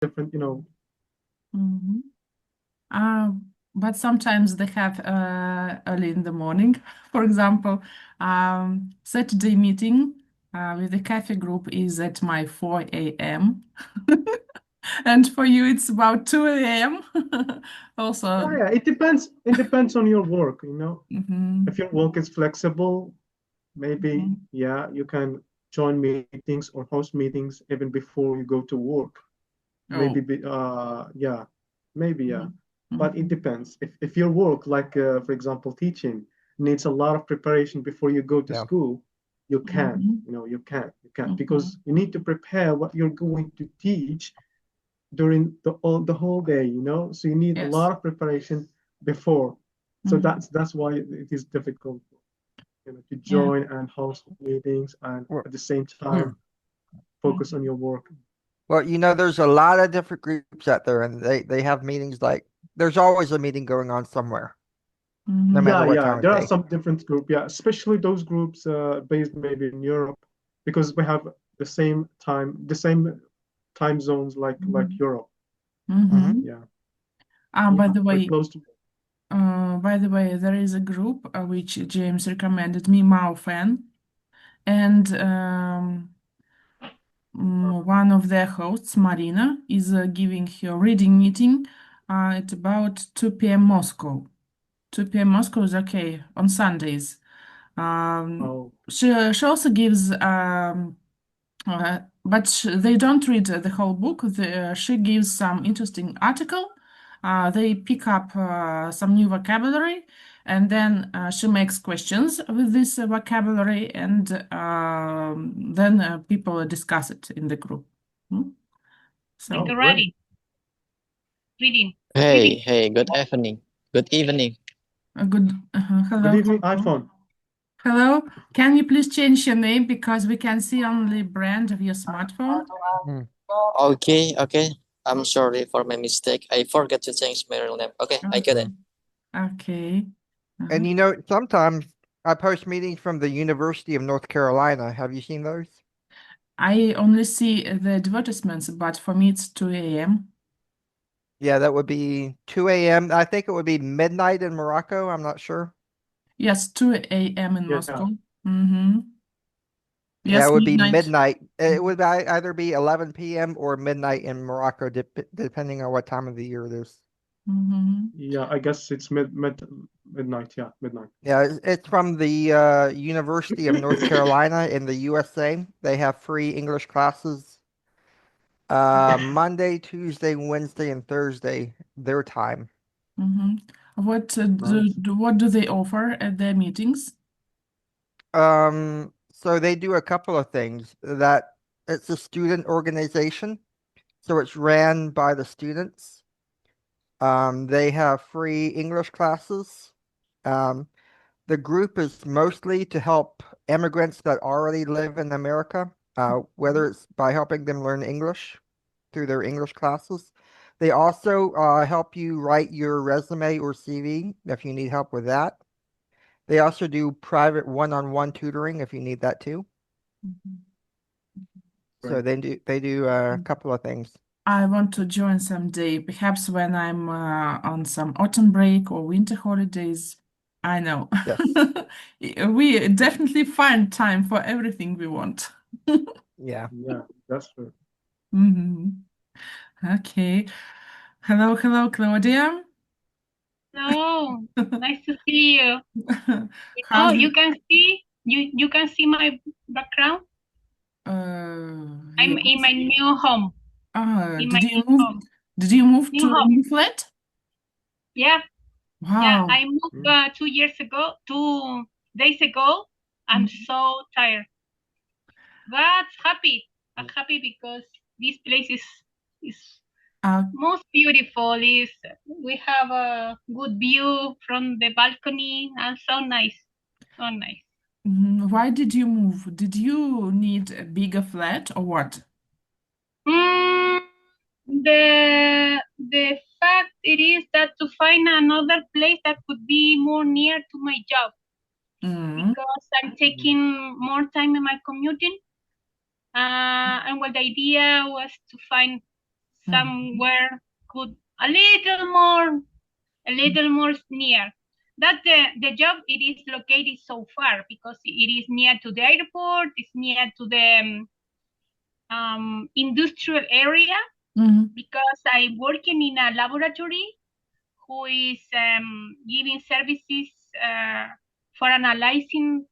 different, you know. Mhm. Uh, but sometimes they have early in the morning. For example, Saturday meeting with the cafe group is at my 4 a.m. And for you, it's about 2 a.m. Also. Yeah, it depends. It depends on your work, you know. If Mhm, your work is flexible, maybe, mhm. yeah, you can join meetings or host meetings even before you go to work. Maybe, Oh. yeah, maybe, yeah. Mhm, But it mhm. depends. If your work, like, for example, teaching, needs a lot of preparation before you go to Yeah. school, you can, Mhm, you know, you can, mhm. because you need to prepare what you're going to teach during the whole day, you know. So you need a Yes. lot of preparation before. So Mhm. that's why it is difficult, you know, to Yeah. join and host meetings and Well, at the same time mm. focus on Mhm. your work. Well, there's a lot of different groups out there, and they have meetings like there's always a meeting going on somewhere, no Mhm. matter Yeah, what yeah, time of there are day. some different groups, yeah, especially those groups based maybe in Europe, because we have the same time zones like Mhm. Europe. Hmm. Mhm. Yeah, By yeah, the we're way, close to. there is a group which James recommended me, Mao Fan, and one of their hosts, Marina, is giving her reading meeting at about 2 p.m. Moscow. 2 p.m. Moscow is okay on Sundays. Oh, She also gives, but they don't read the whole book. She gives some interesting article. They pick up some new vocabulary, and then she makes questions with this vocabulary, and then people discuss it in the group. Hmm? Like oh, So, great. already reading, Hey, reading. hey, good evening. Good evening. good. Good Hello, evening, hello. iPhone. Hello. Can you please change your name because we can see only brand of your smartphone? Mm. Okay, okay. I'm sorry for my mistake. I forgot to change my real name. Okay, I got it. Okay. Okay. Uh-huh. And sometimes I post meetings from the University of North Carolina. Have you seen those? I only see the advertisements, but for me it's 2 a.m. Yeah, that would be 2 a.m. I think it would be midnight in Morocco. I'm not sure. Yes, 2 a.m. in Yeah, Moscow. Mm-hmm. Yeah, Yes, it would be midnight. midnight. It would either be 11 p.m. or midnight in Morocco, depending on what time of the year it is. Mm-hmm. yeah. I guess it's midnight. Yeah, midnight. Yeah, it's from the University of North Carolina in the USA. They have free English classes Monday, Tuesday, Wednesday, and Thursday, their time. Mm-hmm. Nice. What do they offer at their meetings? So they do a couple of things. That it's a student organization, so it's ran by the students. They have free English classes. Um, the group is mostly to help immigrants that already live in America, whether it's by helping them learn English through their English classes. They also help you write your resume or CV if you need help with that. They also do private one-on-one tutoring if you need that too. Mhm. So Great. they do a couple of things. I want to join someday, perhaps when I'm on some autumn break or winter holidays. I know. Yes. We definitely find time for everything we want. Yeah. Yeah, that's true. Mhm. Okay. Hello, hello, Claudia. No, nice to see you. How's You it? can see you can see my background. I'm in Yes. my new home. In my Did you new move? home. Did you move New to a home. new flat? Yeah, yeah. Wow. I moved Mm. 2 years ago, 2 days ago. I'm Mhm. so tired, but happy. I'm happy because this place is Uh, most beautiful. Is we have a good view from the balcony and so nice, so nice. why did you move? Did you need a bigger flat or what? Mm, the fact it is that to find another place that could be more near to my job Mm, because I'm taking more time in my commuting. And well, the idea was to find somewhere could a little more near. That the job it is located so far because it is near to the airport, it's near to the industrial area because I'm working in a laboratory who is giving services for analyzing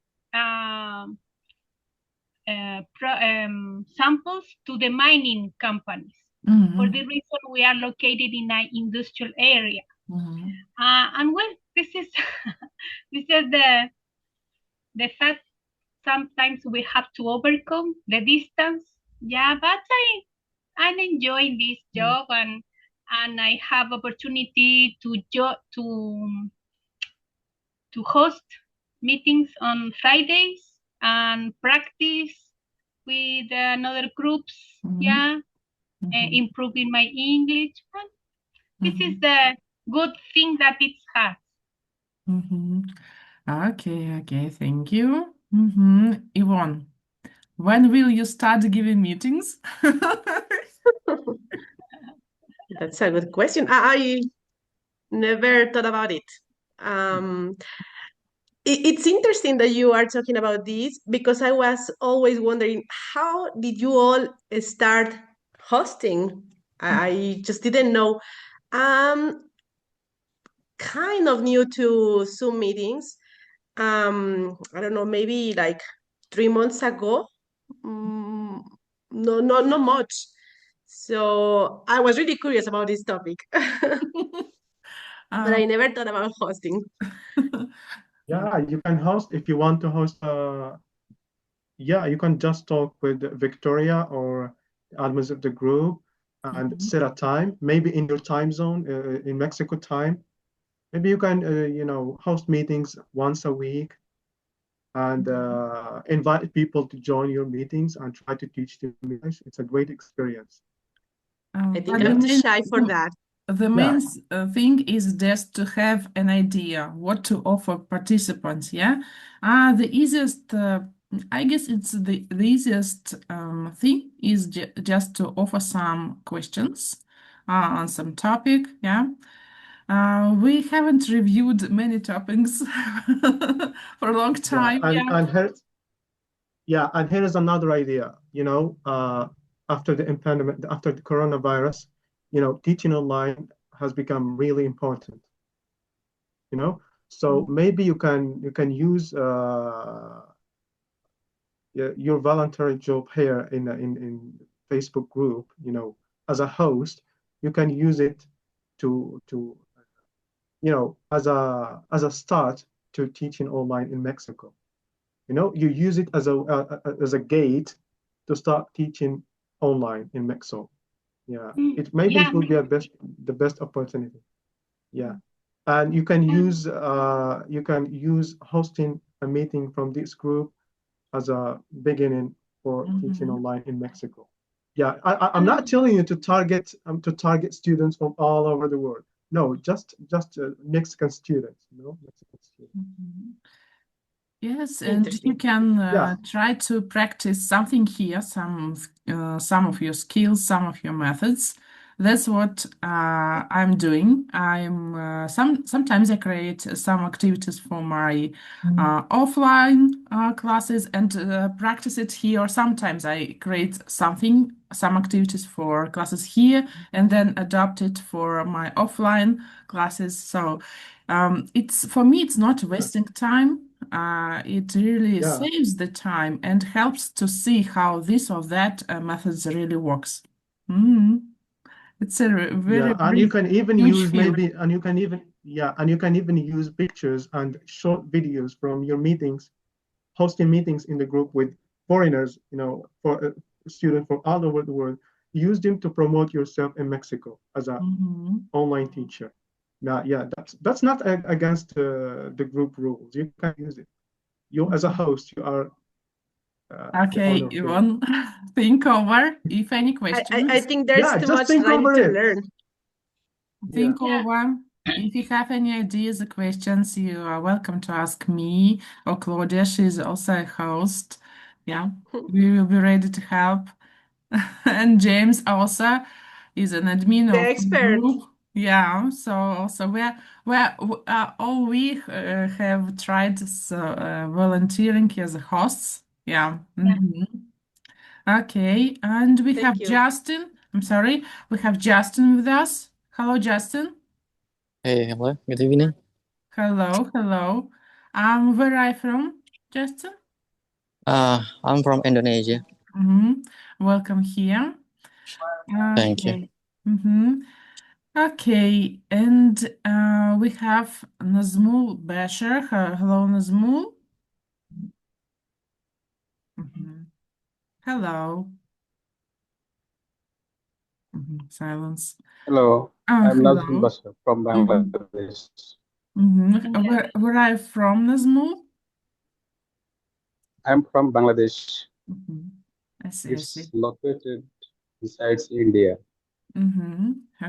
samples to the mining companies. For the reason we are located in an industrial area. And well, this is this is the fact. Sometimes we have to overcome the distance. Yeah, but I'm enjoying this job and I have opportunity to host meetings on Fridays and practice with another groups. Yeah, improving my English. And this is the good thing that it has. Okay, thank you. Yvonne, when will you start giving meetings? That's a good question. I never thought about it. It's interesting that you are talking about this because I was always wondering, how did you all start hosting? I just didn't know. Kind of new to Zoom meetings. I don't know, maybe like 3 months ago. Mm, no, not much. So I was really curious about this topic, but I never thought about hosting. Yeah, you can host if you want to host. Yeah, you can just talk with Victoria or admins of the group and set a time, maybe in your time zone, in Mexico time. Maybe you can, host meetings once a week and invite people to join your meetings and try to teach them English. It's a great experience. I think I'm too shy for that. The main thing is just to have an idea what to offer participants. Yeah, the easiest. I guess it's the easiest thing is just to offer some questions on some topic. Yeah. We haven't reviewed many topics for a long time. And here is another idea. After the pandemic, after the coronavirus, teaching online has become really important. So maybe you can use your voluntary job here in Facebook group. As a host, you can use it to as a start to teaching online in Mexico. You use it as a gate to start teaching online in Mexico. Yeah, it would be the best opportunity. Yeah, and you can use hosting a meeting from this group as a beginning for teaching online in Mexico. Yeah, I'm not telling you to target students from all over the world. No, just Mexican students. Mexican students. Yes, and you can try to practice something here, some of your skills, some of your methods. That's what I'm doing. Sometimes I create some activities for my offline classes and practice it here. Sometimes I create some activities for classes here and then adapt it for my offline classes. So for me, it's not wasting time. It really saves the time and helps to see how this or that methods really works. It's a very and you can even use field. and you can even use pictures and short videos from your meetings, hosting meetings in the group with foreigners, for students from all over the world. Use them to promote yourself in Mexico as an online teacher. Now, that's not against the group rules. You can use it. You, as a host, you are. Okay, Yvonne, think over if any questions. I think there's too much that I need to learn. Think over. If you have any ideas or questions, you are welcome to ask me or Claudia. She's also a host. Yeah, we will be ready to help. And James also. is an admin The of the expert. group. Yeah, so all we have tried volunteering as hosts. Yeah. Okay, and we have Thank you. Justin. I'm sorry, we have Justin with us. Hello, Justin. Hey, hello. Good evening. Hello, hello. Where are you from, Justin? I'm from Indonesia. Welcome here. Thank you. Okay. Okay, and we have Nazmul Bashar. Hello, Nazmul. Hello. Silence. Hello, I'm Nazim Hello. Basir from Bangladesh. Where are you from, Nazmul? I'm from Bangladesh. I see, I see. It's located besides India.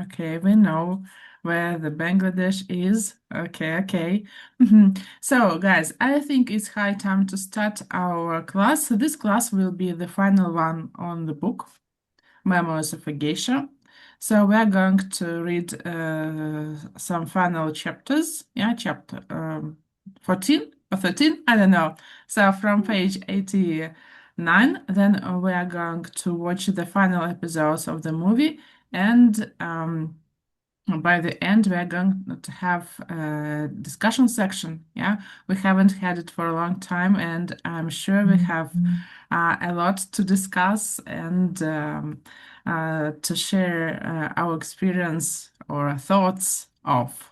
Okay, we know where the Bangladesh is. Okay. So, guys, I think it's high time to start our class. So this class will be the final one on the book, Memoirs of a Geisha. So we're going to read some final chapters. Yeah, chapter 14 or 13, I don't know. So from page 89, then we are going to watch the final episodes of the movie, and by the end we are going to have a discussion section. Yeah, we haven't had it for a long time, and I'm sure we have a lot to discuss and to share our experience or thoughts of.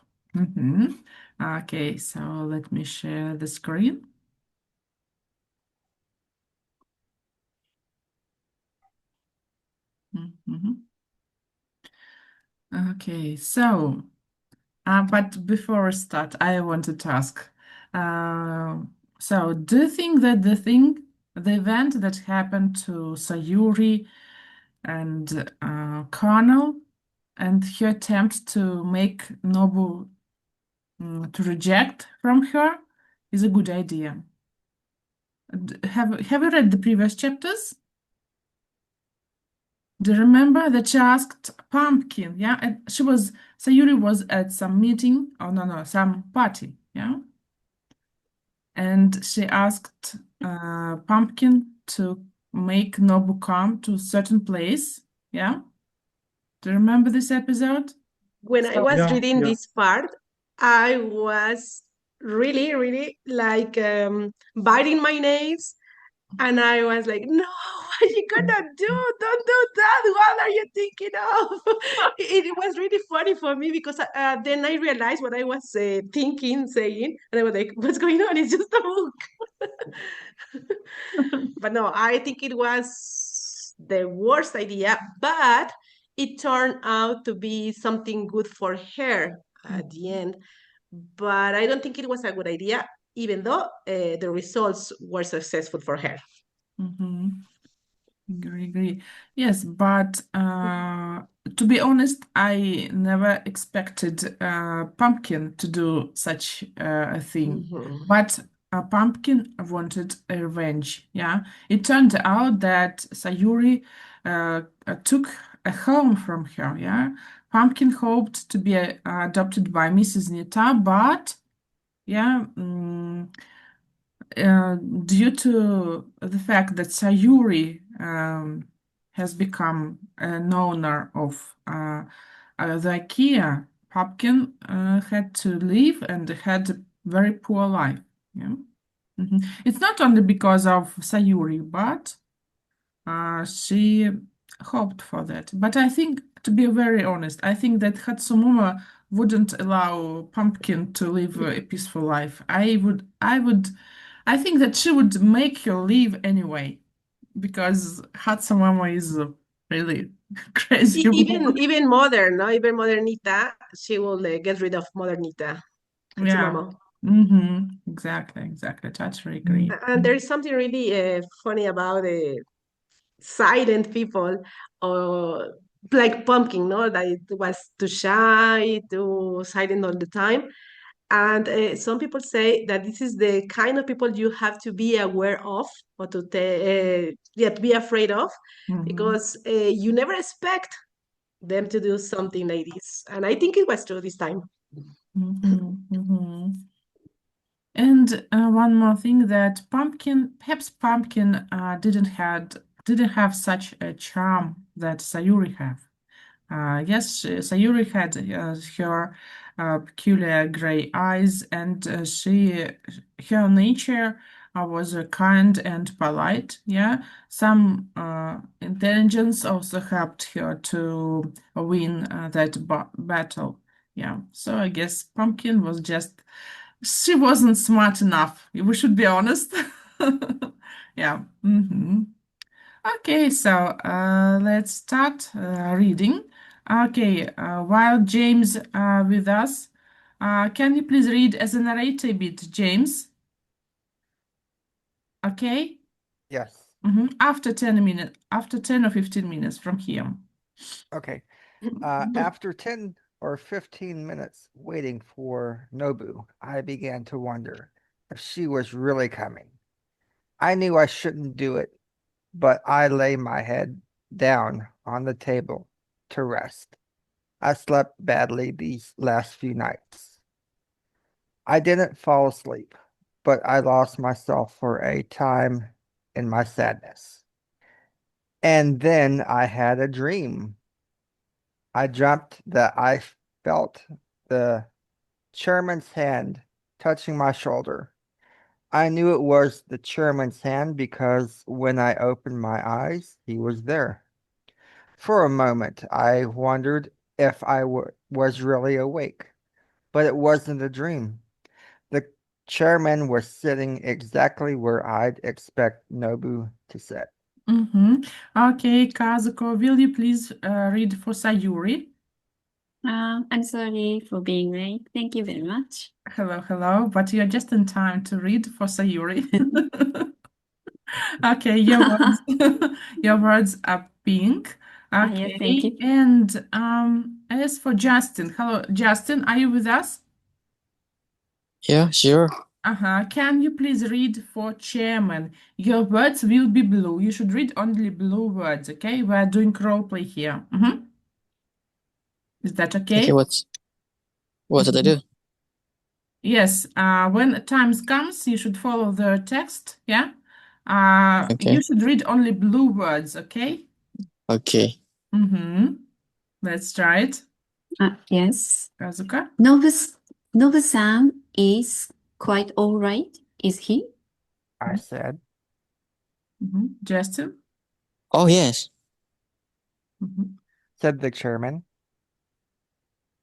Okay, so let me share the screen. Okay, so but before we start, I wanted to ask, so do you think that the event that happened to Sayuri and Colonel and her attempt to make Nobu to reject from her is a good idea? Have you read the previous chapters? Do you remember that she asked Pumpkin? Yeah, and Sayuri was at some meeting, oh no, some party, yeah, and she asked Pumpkin to make Nobu come to a certain place. Yeah, do you remember this episode? When I was Yeah, reading yeah. this part, I was really, really like biting my nails. And I was like, no, what are you gonna do? Don't do that. What are you thinking of? It was really funny for me because then I realized what I was thinking, saying, and I was like, what's going on? It's just a book. But no, I think it was the worst idea, but it turned out to be something good for her at the end. But I don't think it was a good idea, even though the results were successful for her. Agree. Yes, but to be honest, I never expected Pumpkin to do such a thing. But Pumpkin wanted a revenge. Yeah, it turned out that Sayuri took a home from her. Yeah, Pumpkin hoped to be adopted by Mrs. Nita, but yeah. Due to the fact that Sayuri has become an owner of the IKEA, Pumpkin had to leave and had a very poor life. Yeah. It's not only because of Sayuri, but she hoped for that. But I think, to be very honest, I think that Hatsumuma wouldn't allow Pumpkin to live a peaceful life. I think that she would make her leave anyway, because Hatsumama is a really crazy woman. Even Mother, no, even Mother Nita, she will get rid of Mother Nita, Yeah. Hatsumama. Exactly. Totally agree. And there is something really funny about silent people, or like Pumpkin, no, that it was too shy, too silent all the time. And some people say that this is the kind of people you have to be aware of, or to be afraid of, because you never expect them to do something like this. And I think it was true this time. And one more thing, that perhaps Pumpkin didn't have such a charm that Sayuri have. Yes, Sayuri had her peculiar gray eyes, and her nature was kind and polite. Yeah, some intelligence also helped her to win that battle. Yeah, so I guess Pumpkin was just, she wasn't smart enough. We should be honest. Yeah. Okay, so let's start reading. Okay, while James with us, can you please read as a narrator a bit, James? Okay. Yes. After 10 minutes, after 10 or 15 minutes from here. Okay. After 10 or 15 minutes waiting for Nobu, I began to wonder if she was really coming. I knew I shouldn't do it, but I lay my head down on the table to rest. I slept badly these last few nights. I didn't fall asleep, but I lost myself for a time in my sadness. And then I had a dream. I dreamt that I felt the chairman's hand touching my shoulder. I knew it was the chairman's hand because when I opened my eyes, he was there. For a moment, I wondered if I was really awake, but it wasn't a dream. The chairman was sitting exactly where I'd expect Nobu to sit. Okay, Kazuko, will you please read for Sayuri? I'm sorry for being late. Thank you very much. Hello, but you're just in time to read for Sayuri. Okay, your words, your words are pink. Okay, Yeah, thank you. and as for Justin, hello, Justin, are you with us? Yeah, sure. Can you please read for chairman? Your words will be blue. You should read only blue words, okay? We are doing role play here. Is that okay? Okay, what did I do? Yes, when times comes, you should follow the text, yeah? Okay. You should read only blue words, okay? Okay. Let's try it. Yes. Kazuka? Nobu-san is quite all right, is he? I said. Justin? Oh, yes. Said the chairman.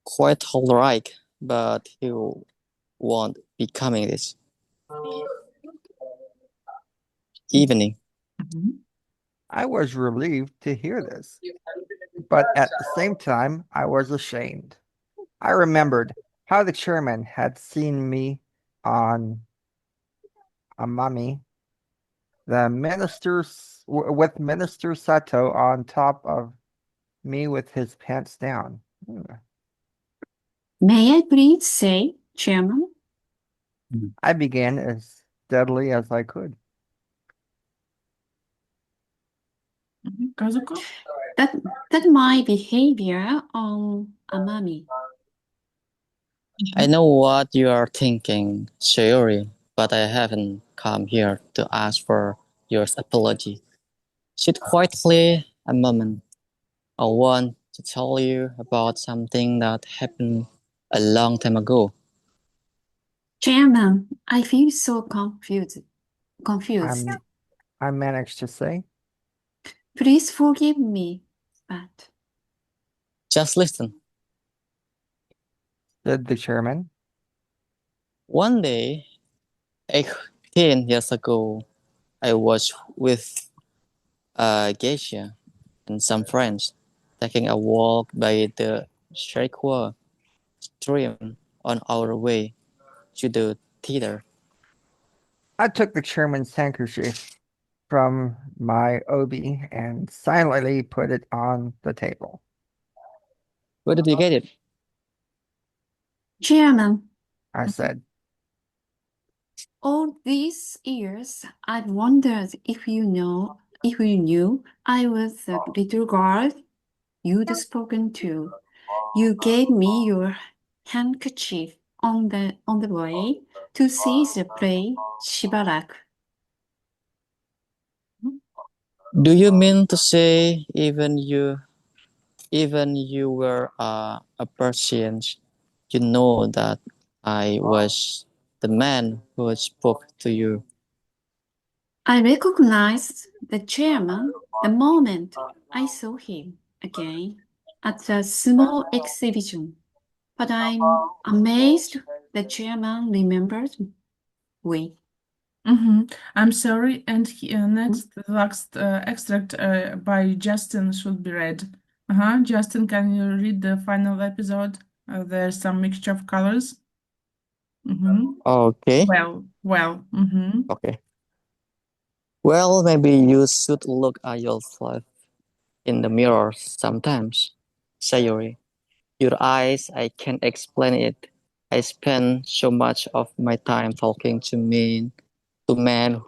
Quite all right, but he won't be coming this evening. I was relieved to hear this, but at the same time, I was ashamed. I remembered how the chairman had seen me on Amami, the ministers with Minister Sato on top of me with his pants down. May I please say, Chairman? I began as steadily as I could. Kazuko? That my behavior on Amami. I know what you are thinking, Sayuri, but I haven't come here to ask for your apology. Sit quietly a moment. I want to tell you about something that happened a long time ago. Chairman, I feel so confused. I managed to say. Please forgive me, but... Just listen. Said the chairman. One day, 18 years ago, I was with Geisha and some friends taking a walk by the Sharikwa stream on our way to the theater. I took the chairman's handkerchief from my obi and silently put it on the table. Where did you get it? Chairman, I said. all these years, I've wondered if you knew I was a little girl you'd spoken to. You gave me your handkerchief on the way to see the play 시바락. Do you mean to say even you were a Persian, you know that I was the man who spoke to you? I recognized the chairman the moment I saw him again at the small exhibition, but I'm amazed the chairman remembered me. I'm sorry, and next the last extract by Justin should be read. Justin, can you read the final episode? There's some mixture of colors. Okay. Well. Okay. Well, maybe you should look at yourself in the mirror sometimes, Sayuri. Your eyes, I can't explain it. I spend so much of my time talking to men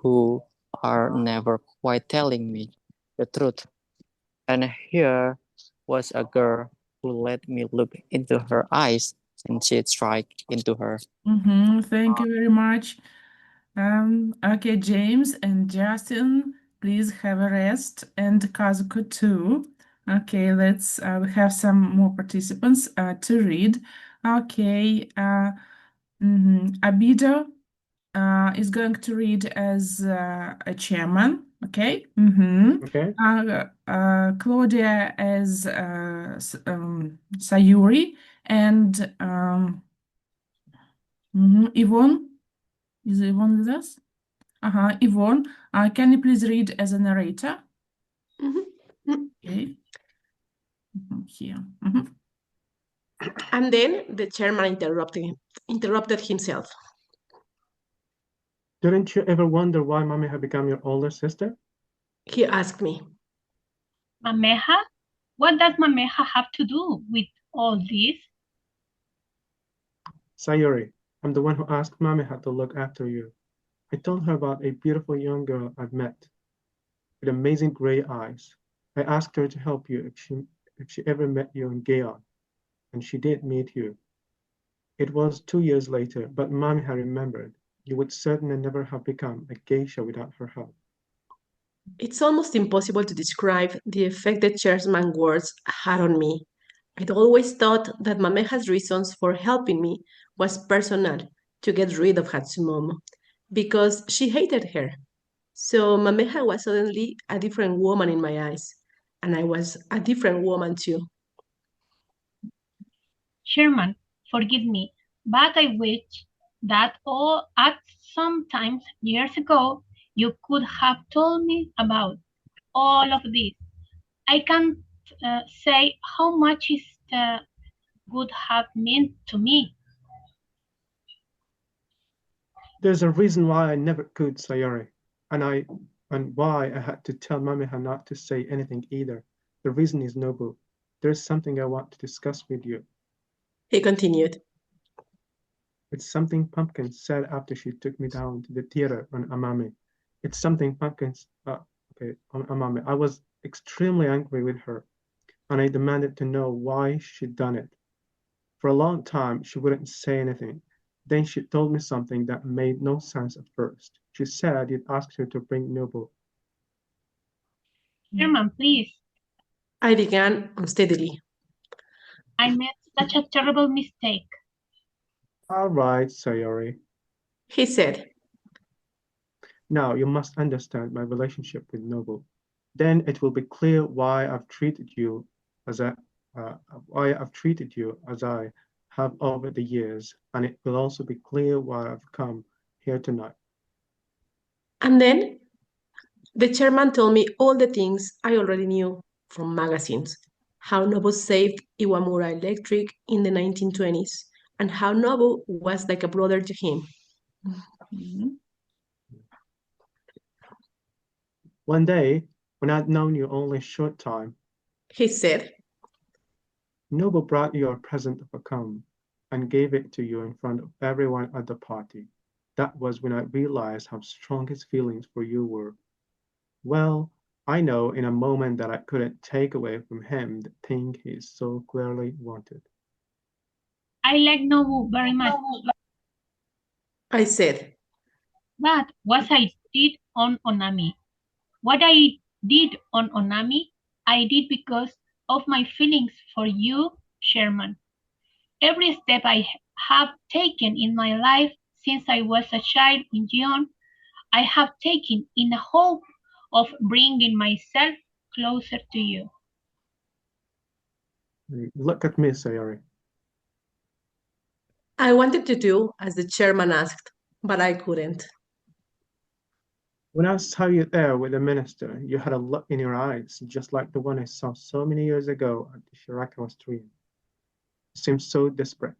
who are never quite telling me the truth. And here was a girl who let me look into her eyes and she strike into her. Thank you very much. Okay, James and Justin, please have a rest, and Kazuko too. Okay, let's we have some more participants to read. Okay, Abido is going to read as a chairman. Okay. Okay. Claudia as Sayuri, and Yvonne. Is Yvonne with us? Yvonne, can you please read as a narrator? Okay. Here. And then the chairman interrupted himself. Didn't you ever wonder why Mommy had become your older sister? He asked me. Mameha? What does Mameha have to do with all this? Sayuri, I'm the one who asked Mommy how to look after you. I told her about a beautiful young girl I've met with amazing gray eyes. I asked her to help you if she ever met you in Gaon, and she did meet you. It was 2 years later, but Mommy had remembered. You would certainly never have become a geisha without her help. It's almost impossible to describe the effect the chairman's words had on me. I'd always thought that Mameha's reasons for helping me was personal, to get rid of Hatsumomo, because she hated her. So Mameha was suddenly a different woman in my eyes, and I was a different woman too. Sherman, forgive me, but I wish that at some time years ago you could have told me about all of this. I can't say how much it would have meant to me. There's a reason why I never could, Sayori, and why I had to tell Mamiha not to say anything either. The reason is Nobu. There's something I want to discuss with you. He continued. It's something Pumpkin said after she took me down to the theater on Amame. It's something on Amame. I was extremely angry with her, and I demanded to know why she'd done it. For a long time, she wouldn't say anything. Then she told me something that made no sense at first. She said you'd asked her to bring Nobu. Sherman, please. I began unsteadily. I made such a terrible mistake. All right, Sayori. He said. Now you must understand my relationship with Nobu. Then it will be clear why I've treated you as I have over the years, and it will also be clear why I've come here tonight. And then the chairman told me all the things I already knew from magazines. How Nobu saved Iwamura Electric in the 1920s, and how Nobu was like a brother to him. One day, when I'd known you only a short time, he said, Nobu brought you a present of a comb and gave it to you in front of everyone at the party. That was when I realized how strong his feelings for you were. Well, I know in a moment that I couldn't take away from him the thing he so clearly wanted. I like Nobu very much. I said, But what I did on Onami, what I did on Onami, I did because of my feelings for you, Sherman. Every step I have taken in my life since I was a child in Gion, I have taken in the hope of bringing myself closer to you. Look at me, Sayori. I wanted to do as the chairman asked, but I couldn't. When I saw you there with the minister, you had a look in your eyes, just like the one I saw so many years ago at the Shirakawa stream. You seemed so desperate,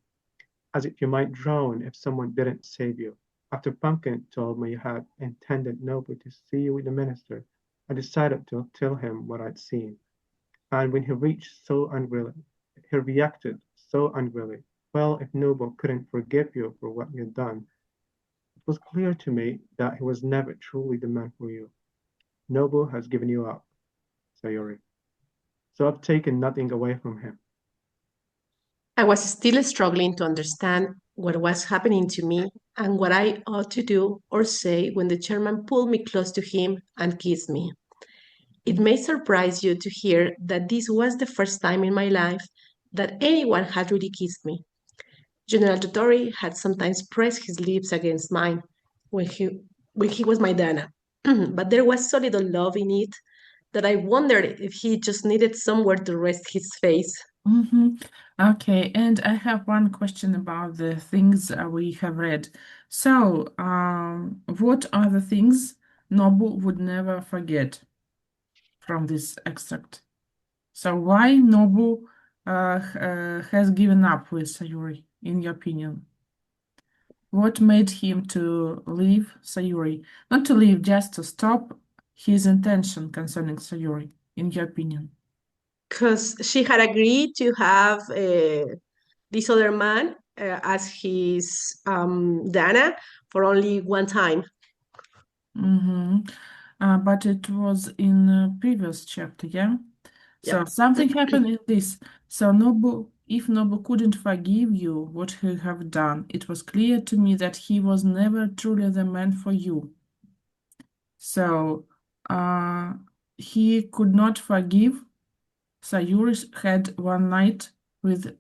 as if you might drown if someone didn't save you. After Pumpkin told me you had intended Nobu to see you with the minister, I decided to tell him what I'd seen. And when he reacted so angrily. Well, if Nobu couldn't forgive you for what you'd done, it was clear to me that he was never truly the man for you. Nobu has given you up, Sayori. So I've taken nothing away from him. I was still struggling to understand what was happening to me and what I ought to do or say when the chairman pulled me close to him and kissed me. It may surprise you to hear that this was the first time in my life that anyone had really kissed me. General Tottori had sometimes pressed his lips against mine when he was my Dana, but there was so little love in it that I wondered if he just needed somewhere to rest his face. Okay, and I have one question about the things we have read. So, what are the things Nobu would never forget from this extract? So, why Nobu has given up with Sayuri, in your opinion? What made him to leave Sayuri? Not to leave, just to stop his intention concerning Sayuri, in your opinion? Because she had agreed to have this other man as his Dana for only one time. But it was in the previous chapter, yeah? So Yep. something happened in this. So if Nobu couldn't forgive you what he have done, it was clear to me that he was never truly the man for you. So he could not forgive. Sayuri had one night with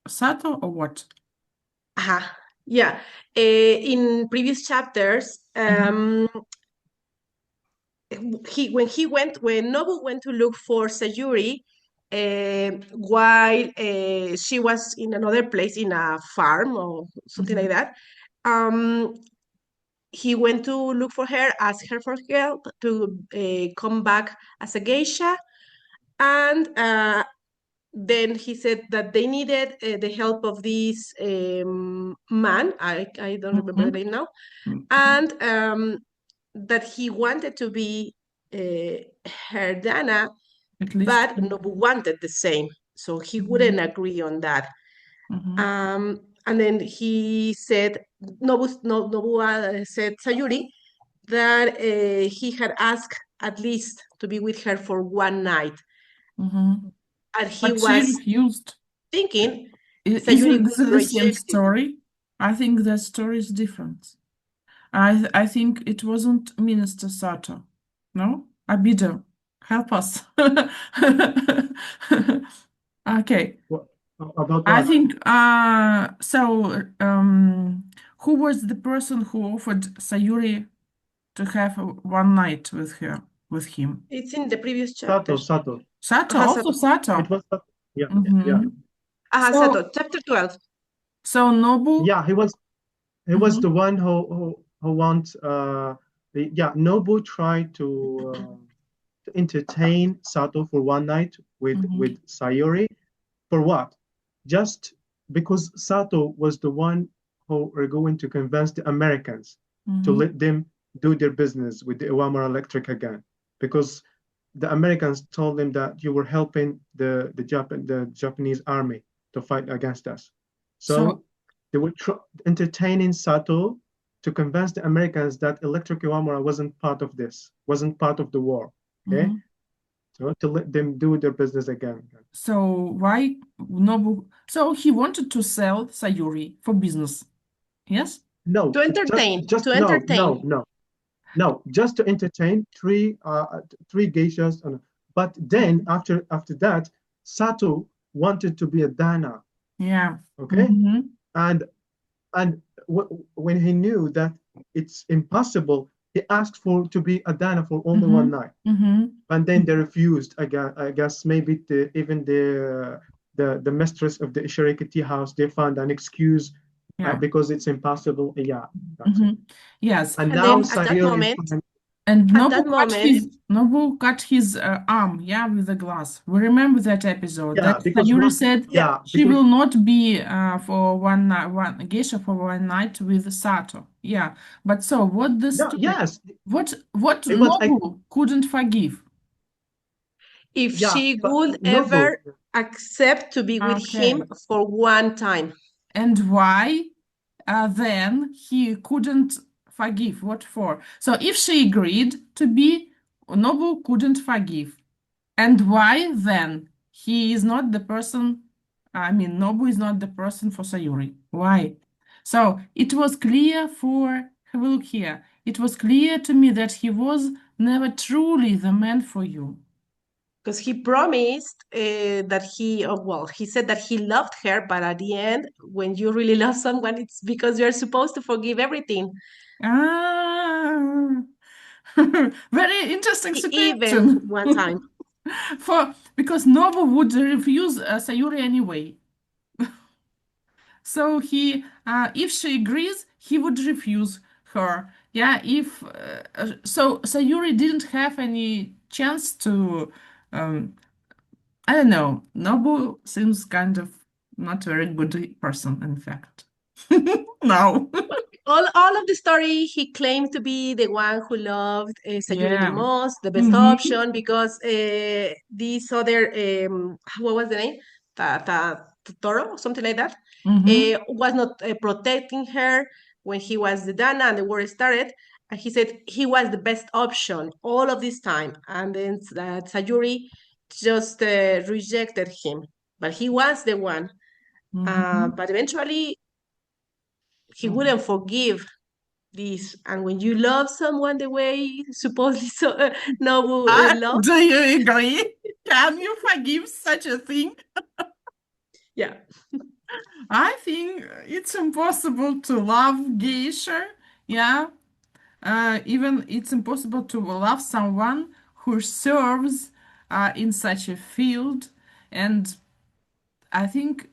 Sato or what? Yeah. In previous chapters, when Nobu went to look for Sayuri, while she was in another place in a farm or something like that, he went to look for her, ask her for help to come back as a geisha, and then he said that they needed the help of this man. I don't remember the name now, and that he wanted to be her Dana, but Nobu wanted the same, so he wouldn't agree on that. And then he said, Nobu said Sayuri that he had asked at least to be with her for one night. And he But was she refused. thinking Isn't Sayuri this would the same reject it. story? I think the story is different. I think it wasn't Minister Sato. No? Abido, help us. Okay. About I what? think who was the person who offered Sayuri to have one night with him? It's in the previous chapter. Sato. Sato, also Sato. It was Sato. Yeah. Sato, chapter 12. So Nobu. Yeah, he was the one who wants Nobu tried to entertain Sato for one night with Sayuri. For what? Just because Sato was the one who were going to convince the Americans to let them do their business with the Iwamura Electric again, because the Americans told them that you were helping the Japanese army to fight against us. So they were entertaining Sato to convince the Americans that Electric Iwamura wasn't part of this, wasn't part of the war. Okay, so to let them do their business again. So why Nobu? So he wanted to sell Sayuri for business. Yes? No, To entertain, just to no, entertain. no, just to entertain three geishas. But then after that, Sato wanted to be a Dana. Yeah. Okay, and when he knew that it's impossible, he asked to be a Dana for only one night. And then they refused. I guess maybe even the mistress of the Ishiriki tea house, they found an excuse because it's impossible. Yeah, that's it. Yes. And And now then at that Sayuri is moment, trying. And at that moment, Nobu cut his arm, yeah, with the glass. We remember that episode. Yeah, That because Sayuri said she because will not be for one night, one geisha for one night with Sato. Yeah, but so what the no, story? yes, What it was Nobu couldn't forgive? if yeah, she but would Nobu, ever accept to be with him for one time. And why then he couldn't forgive? What for? So if she agreed to be, Nobu couldn't forgive. And why then? He is not the person, I mean, Nobu is not the person for Sayuri. Why? So it was clear have a look here. It was clear to me that he was never truly the man for you. Because he promised that he said that he loved her, but at the end, when you really love someone, it's because you're supposed to forgive everything. Ah, very interesting Even situation. one time. Because Nobu would refuse Sayuri anyway. So if she agrees, he would refuse her. Yeah, so Sayuri didn't have any chance to, I don't know. Nobu seems kind of not very good person, in fact. Now. All of the story, he claimed to be the one who loved Sayuri the most, the best option, because this other, what was the name? Toro, something like that, was not protecting her when he was the Dana and the war started. And he said he was the best option all of this time. And then Sayuri just rejected him. But he was the one. But eventually, he wouldn't forgive this. And when you love someone the way supposedly Nobu loved, Do you agree? Can you forgive such a thing? yeah. I think it's impossible to love geisha. Yeah. Even it's impossible to love someone who serves in such a field. And I think,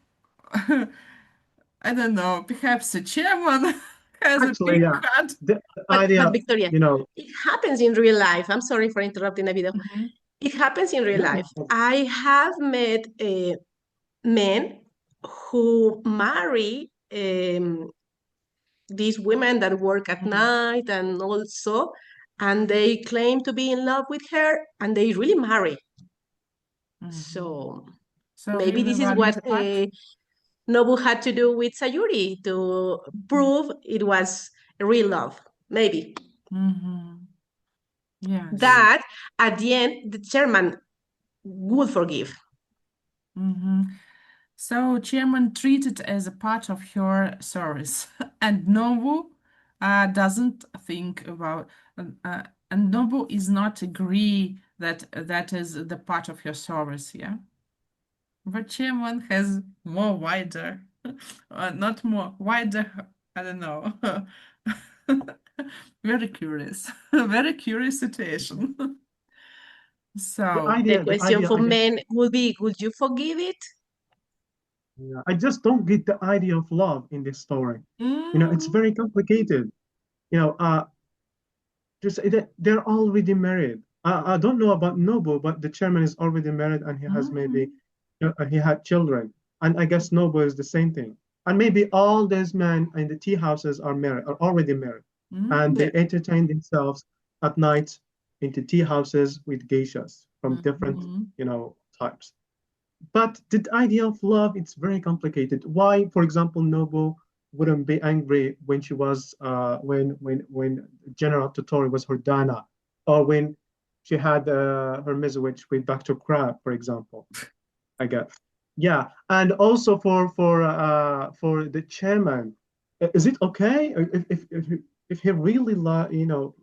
I don't know, perhaps the chairman has actually, a big heart. the But idea, Victoria, it happens in real life. I'm sorry for interrupting the video. It happens in real life. I have met men who marry these women that work at night and they claim to be in love with her and they really marry. So maybe this is what Nobu had to do with Sayuri to prove it was real love. Maybe. Yes. That at the end, the chairman would forgive. So chairman treated as a part of your service, and Nobu doesn't think about, and Nobu is not agree that that is the part of your service, yeah. But chairman has more wider, not more wider. I don't know. Very curious, very curious situation. So the question for men would be, would you forgive it? Yeah, I just don't get the idea of love in this story. It's very complicated. Just they're already married. I don't know about Nobu, but the chairman is already married and he has maybe he had children. And I guess Nobu is the same thing. And maybe all these men in the tea houses are already married. And they entertain themselves at night into tea houses with geishas from different, types. But the idea of love, it's very complicated. Why, for example, Nobu wouldn't be angry when she was when General Totori was her Dana, or when she had her message with Dr. Crab, for example, I guess. Yeah, and also for the chairman, is it okay if he really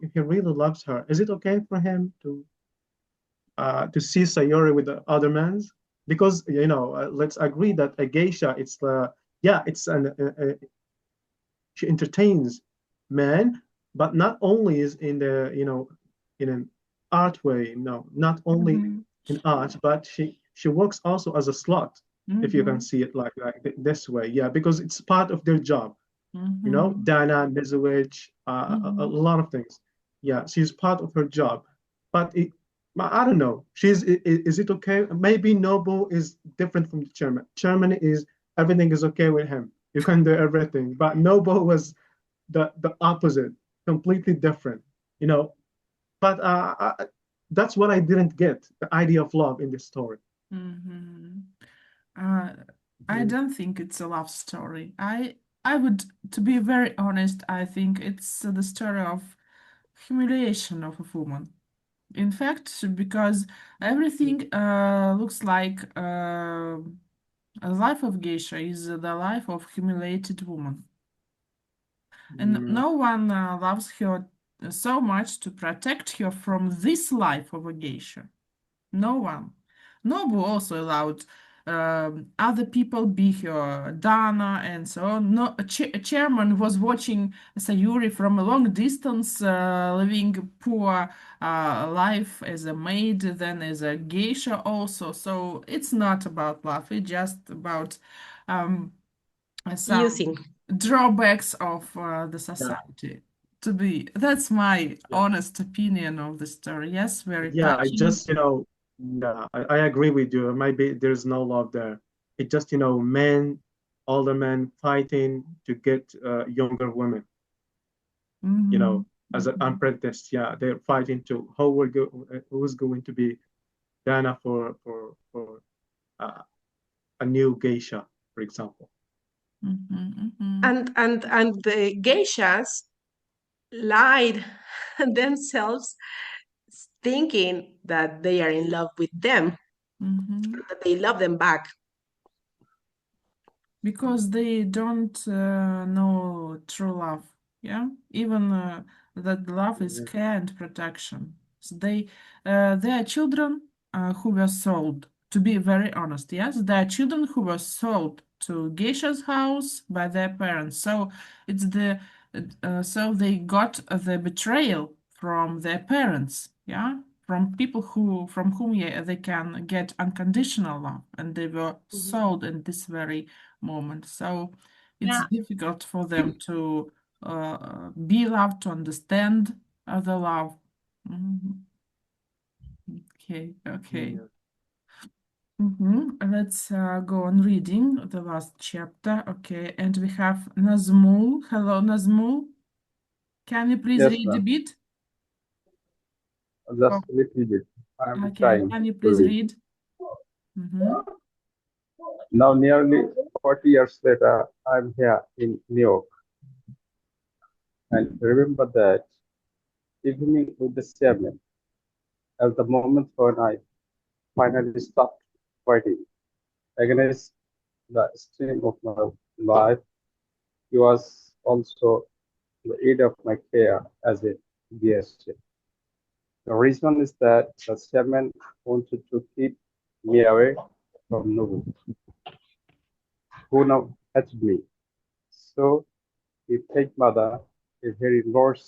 if he really loves her, is it okay for him to see Sayori with the other men's? Because let's agree that a geisha, it's yeah, it's she entertains men, but not only is in the in an art way, no, not only in art, but she works also as a slut, if you can see it like this way. Yeah, because it's part of their job. Dana, Mizowich, a lot of things. Yeah, she's part of her job, but I don't know. Is it okay? Maybe Noble is different from the chairman. Chairman is everything is okay with him. You can do everything, but Noble was the opposite, completely different. You know, but that's what I didn't get, the idea of love in this story. I don't think it's a love story. I would, to be very honest, I think it's the story of humiliation of a woman. In fact, because everything looks like a life of geisha is the life of humiliated woman. And no one loves her so much to protect her from this life of a geisha. No one. Nobu also allowed other people be her Dana and so on. No, a chairman was watching Sayuri from a long distance, living poor life as a maid, then as a geisha also. So it's not about love. It's just about some Using. drawbacks of the society. That's my honest opinion of the story. Yes, very Yeah, I touching. just, yeah, I agree with you. Maybe there's no love there. It just, men, older men fighting to get younger women, as an apprentice. Yeah, they're fighting to who's going to be Dana for a new geisha, for example. And the geishas lied themselves thinking that they are in love with them, that they love them back. Because they don't know true love. Yeah, even that love is care and protection. So they are children who were sold. To be very honest, yes, they are children who were sold to geisha's house by their parents. So it's so they got the betrayal from their parents. Yeah, from people from whom they can get unconditional love, and they were sold in this very moment. So it's difficult for them to be loved, to understand the love. Okay. Let's go on reading the last chapter. Okay, and we have Nazmul. Hello, Nazmul. Can you please read a bit? Just a little bit. I'm Okay, trying can you to please read. read? Now, nearly 40 years later, I'm here in New York. And remember that evening with the chairman, as the moment when I finally stopped fighting against the stream of my life. He was also the aid of my care as a guest. The reason is that the chairman wanted to keep me away from Nobu, who now hated me. So he paid mother a very large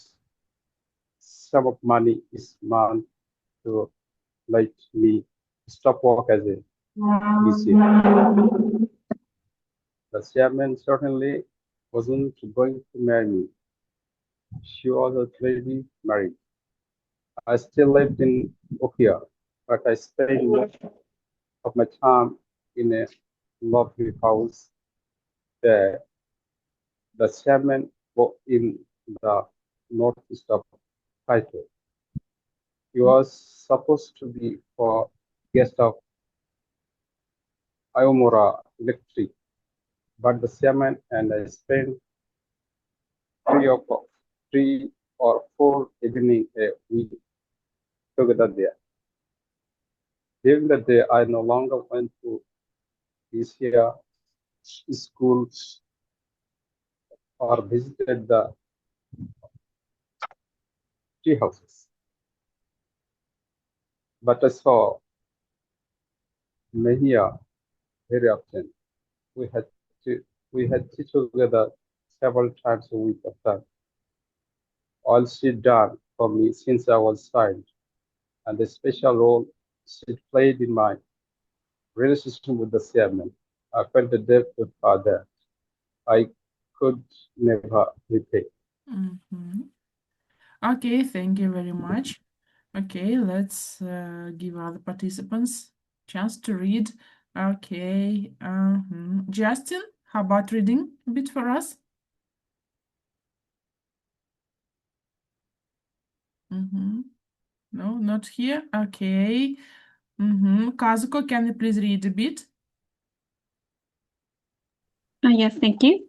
sum of money each month to let me stop work as a musician. The chairman certainly wasn't going to marry me. She was already married. I still lived in Ohio, but I spent most of my time in a lovely house there. The chairman was in the northeast of Kaito. He was supposed to be for guest of Ayomura Electric, but the chairman and I spent three or four evenings a week together there. During the day, I no longer went to Geisha schools or visited the tea houses, but I saw Mehia very often. We had we had tea together several times a week after all she'd done for me since I was child, and the special role she played in my relationship with the chairman. I felt a debt with her that I could never repay. Okay, thank you very much. Okay, let's give other participants chance to read. Okay, Justin, how about reading a bit for us? No, not here. Okay. Kazuko, can you please read a bit? Yes, thank you.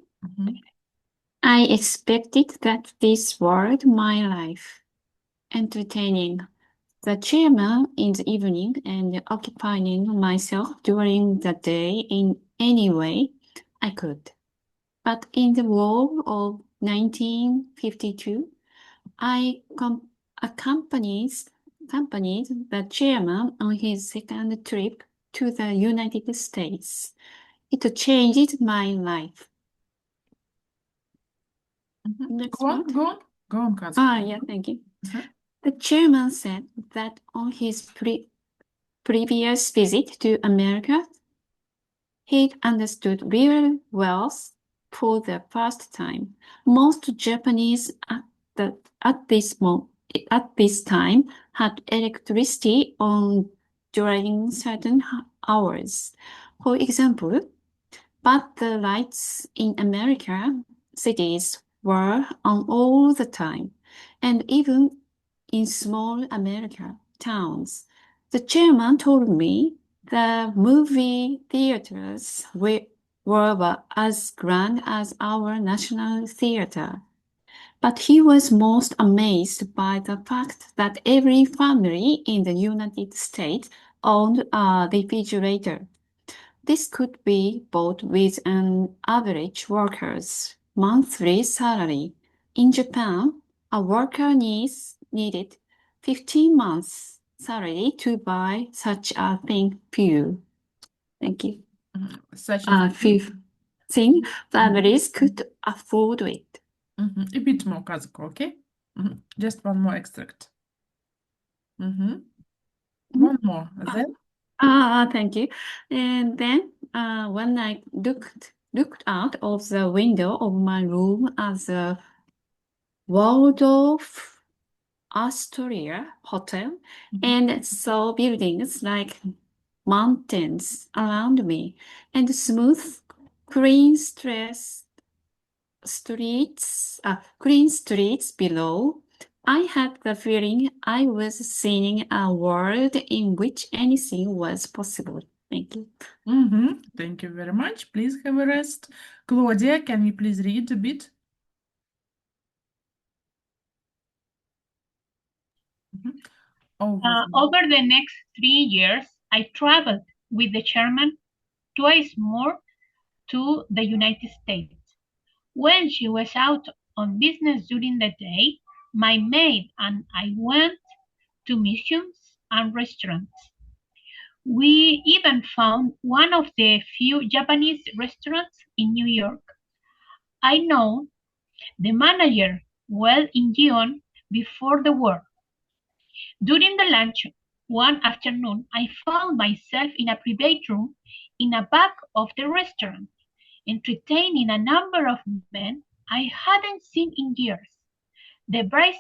I expected that this world my life, entertaining the chairman in the evening and occupying myself during the day in any way I could. But in the war of 1952, I accompanied the chairman on his second trip to the United States. It changed my life. Next Go on, part. go on, Kazuko. Yeah, thank you. The chairman said that on his previous visit to America, he understood real wealth for the first time. Most Japanese at this time had electricity on during certain hours. For example, but the lights in America cities were on all the time, and even in small America towns. The chairman told me the movie theaters were as grand as our National Theater. But he was most amazed by the fact that every family in the United States owned a refrigerator. This could be bought with an average worker's monthly salary. In Japan, a worker needed 15 months' salary to buy such a thing few. Thank you. Such a thing, families could afford it. A bit more, Kazuko, okay? Just one more extract. One more, then? Thank you. And then when I looked out of the window of my room at the Waldorf Astoria Hotel and saw buildings like mountains around me and smooth, clean streets below, I had the feeling I was seeing a world in which anything was possible. Thank you. Thank you very much. Please have a rest. Claudia, can you please read a bit? Over the next 3 years, I traveled with the chairman twice more to the United States. When she was out on business during the day, my maid and I went to museums and restaurants. We even found one of the few Japanese restaurants in New York. I know the manager well in Gion before the war. During the lunch one afternoon, I found myself in a private room in the back of the restaurant, entertaining a number of men I hadn't seen in years. The vice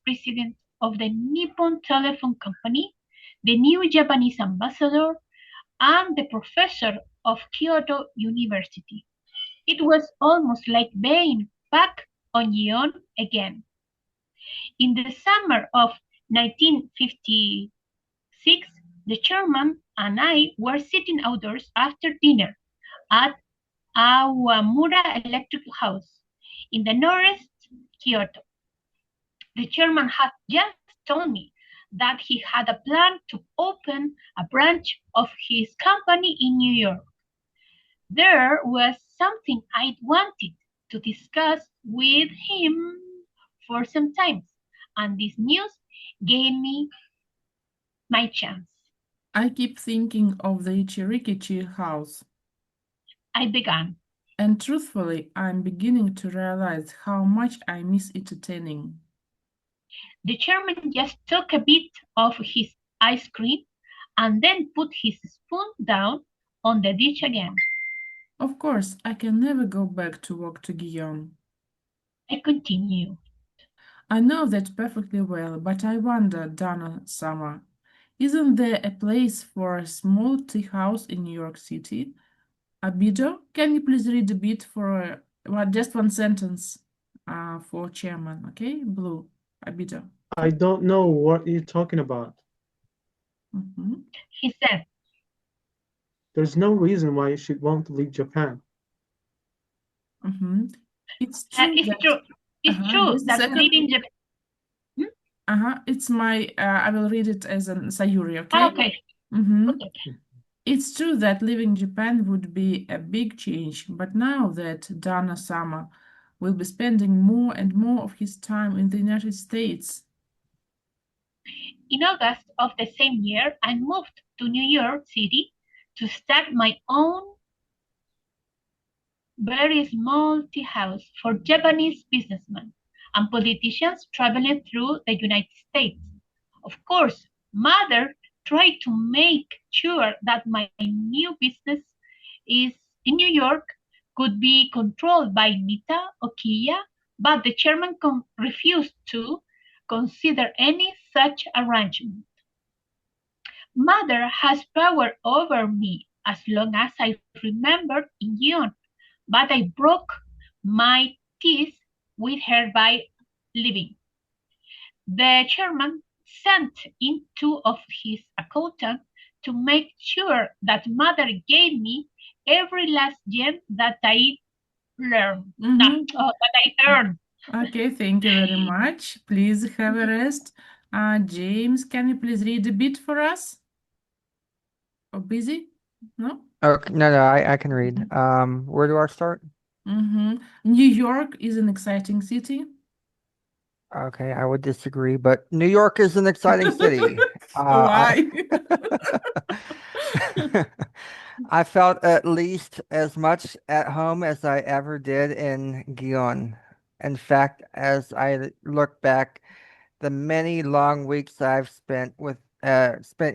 president of the Nippon Telephone Company, the new Japanese ambassador, and the professor of Kyoto University. It was almost like being back on Gion again. In the summer of 1956, the chairman and I were sitting outdoors after dinner at Awamura Electric House in the northeast Kyoto. The chairman had just told me that he had a plan to open a branch of his company in New York. There was something I wanted to discuss with him for some time, and this news gave me my chance. I keep thinking of the Chirikichi house. I began. And truthfully, I'm beginning to realize how much I miss entertaining. The chairman just took a bit of his ice cream and then put his spoon down on the dish again. Of course, I can never go back to work to Guillaume. I continued. I know that perfectly well, but I wonder, Donna Summer, isn't there a place for a small tea house in New York City? Abido, can you please read a bit for just one sentence for chairman, okay? Blue, Abido. I don't know what you're talking about. He said, There's no reason why she won't leave Japan. It's true It's true that leaving Japan. It's my, I will read it as an Sayuri, okay? Okay. Okay. It's true that leaving Japan would be a big change, but now that Dana Sama will be spending more and more of his time in the United States. In August of the same year, I moved to New York City to start my own very small tea house for Japanese businessmen and politicians traveling through the United States. Of course, Mother tried to make sure that my new business is in New York could be controlled by Nita Okiya, but the chairman refused to consider any such arrangement. Mother has power over me as long as I remember in June, but I broke my teeth with her by leaving. The chairman sent in two of his accountants to make sure that Mother gave me every last yen that I learned. That I earned. Okay, thank you very much. Please have a rest. James, can you please read a bit for us? Or busy? No? Okay, no, I can read. Where do I start? New York is an exciting city. Okay, I would disagree, but New York is an exciting city. Why? I felt at least as much at home as I ever did in Guyane. In fact, as I look back, the many long weeks I've spent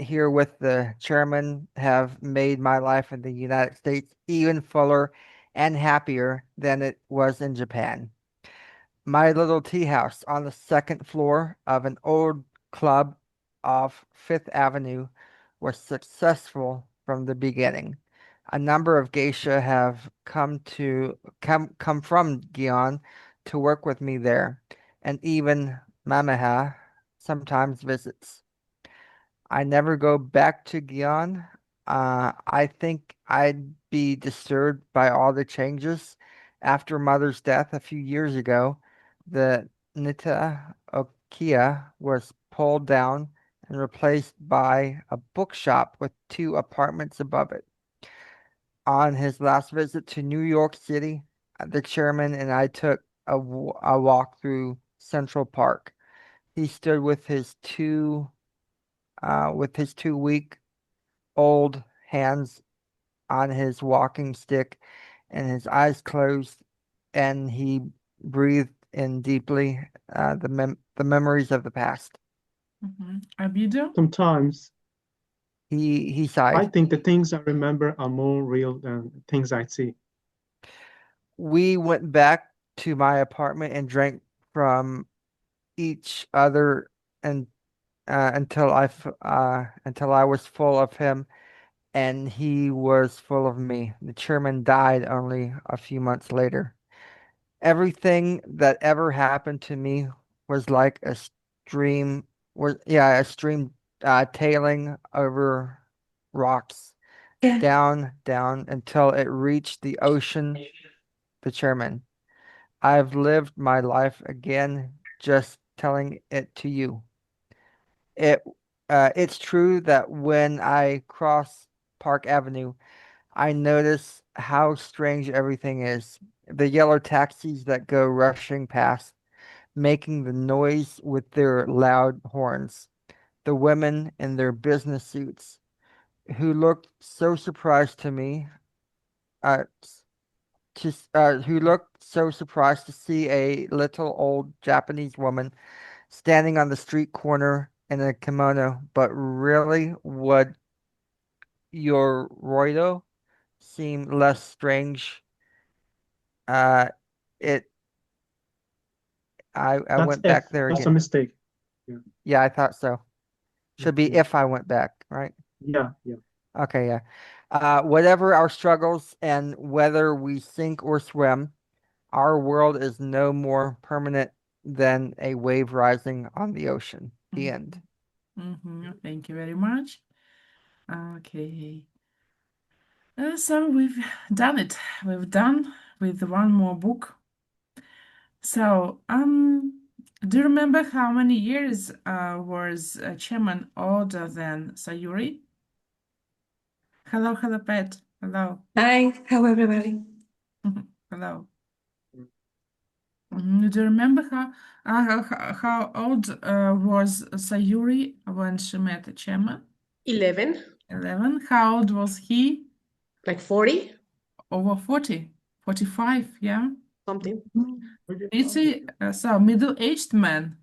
here with the chairman have made my life in the United States even fuller and happier than it was in Japan. My little tea house on the second floor of an old club off Fifth Avenue was successful from the beginning. A number of geisha have come from Guyane to work with me there, and even Mamaha sometimes visits. I never go back to Guyane. I think I'd be disturbed by all the changes after Mother's death a few years ago. The Nita Okiya was pulled down and replaced by a bookshop with two apartments above it. On his last visit to New York City, the chairman and I took a walk through Central Park. He stood with his 2 week old hands on his walking stick and his eyes closed, and he breathed in deeply the memories of the past. Abido? Sometimes he sighed. I think the things I remember are more real than things I see. We went back to my apartment and drank from each other and until I was full of him and he was full of me. The chairman died only a few months later. Everything that ever happened to me was like a stream tailing over rocks, down until it reached the ocean. The chairman. I've lived my life again just telling it to you. It's true that when I cross Park Avenue, I notice how strange everything is. The yellow taxis that go rushing past, making the noise with their loud horns. The women in their business suits, who looked so surprised to me, uh, who looked so surprised to see a little old Japanese woman standing on the street corner in a kimono. But really, would your Roido seem less strange? Uh, it. I That's went if. back there That's a again. mistake. Yeah. Yeah, I thought so. Should be Yeah. if I went back, right? Yeah. Yeah. Okay, yeah. Whatever our struggles and whether we sink or swim, our world is no more permanent than a wave rising on the ocean. The end. Thank you very much. Okay. So we've done it. We've done with one more book. So, do you remember how many years was Chairman older than Sayuri? Hello, Pet. Hello. Hi, hello everybody. Hello. Do you remember how old was Sayuri when she met the chairman? 11. 11. How old was he? Like 40? Over 40. 45, yeah. Something. So middle-aged man.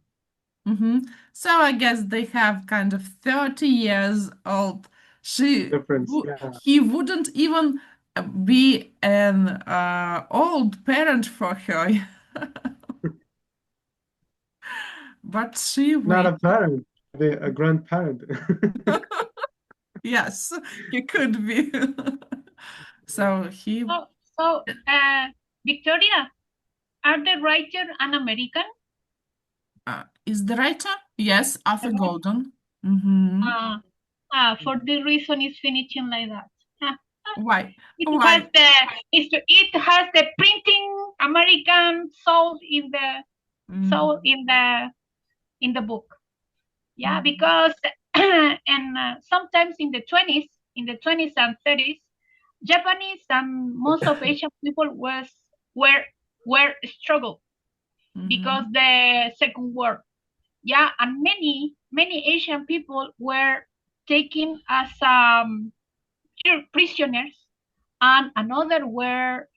So I guess they have kind of 30 years old. Difference, yeah. He wouldn't even be an old parent for her. But she Not a waited. parent, a grandparent. Yes, he could be. So he. So, Victoria, are the writer an American? Is the writer? Yes, Arthur Golden. For the reason it's finishing like that. Why? It Why? has the printing American soul in the book. Yeah, because and sometimes in the 20s and 30s, Japanese and most of Asian people were struggle because the Second War. Yeah, and many Asian people were taken as prisoners, and another were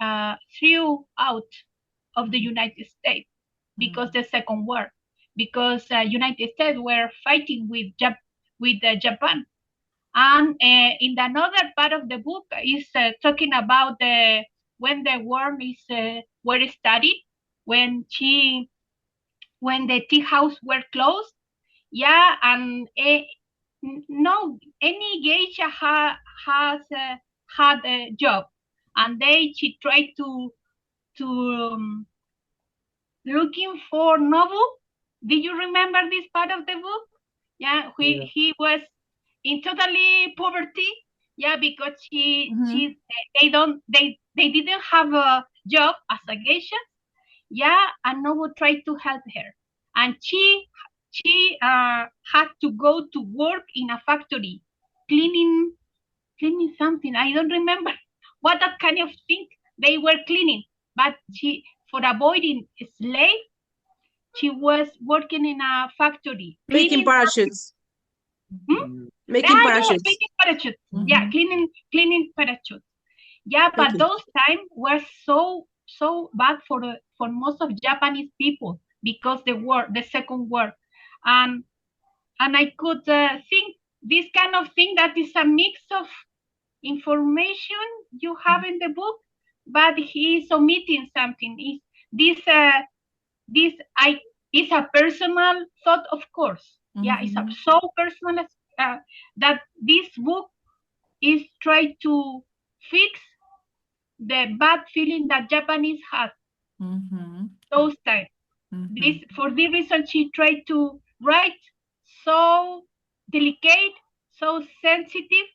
threw out of the United States because the Second War, because United States were fighting with Japan. And in another part of the book is talking about when the war were studied, when the tea house were closed. Yeah, and no, any geisha has had a job, and she tried to looking for Nobu. Do you remember this part of the book? Yeah, he was in totally poverty. Yeah, because they didn't have a job as a geisha. Yeah, and Nobu tried to help her, and she had to go to work in a factory, cleaning something. I don't remember what that kind of thing they were cleaning, but for avoiding slave, she was working in a factory. Making parachutes. Making parachutes. Yeah, making parachutes. Yeah, cleaning parachutes. Yeah, but those times were so bad for most of Japanese people because the Second War, and I could think this kind of thing that is a mix of information you have in the book, but he is omitting something. This is a personal thought, of course. Yeah, it's so personal that this book is trying to fix the bad feeling that Japanese had those times. For this reason, she tried to write so delicate, so sensitive,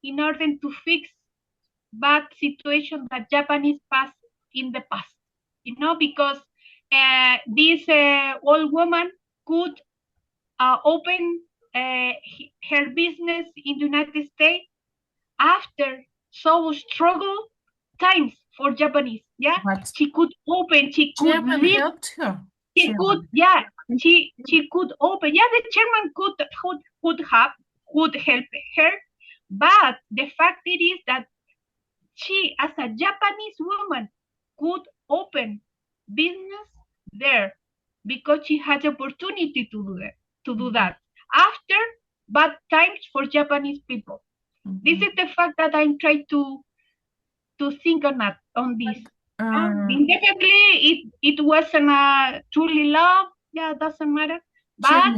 in order to fix bad situation that Japanese passed in the past. Because this old woman could open her business in the United States after so struggle times for Japanese. Yeah, But she could open, she could chairman live, helped her. she could, yeah, she could open. Yeah, the chairman could help her, but the fact it is that she, as a Japanese woman, could open business there because she had the opportunity to do that after bad times for Japanese people. This is the fact that I'm trying to think on this. Definitely, it wasn't a truly love. Yeah, doesn't matter. But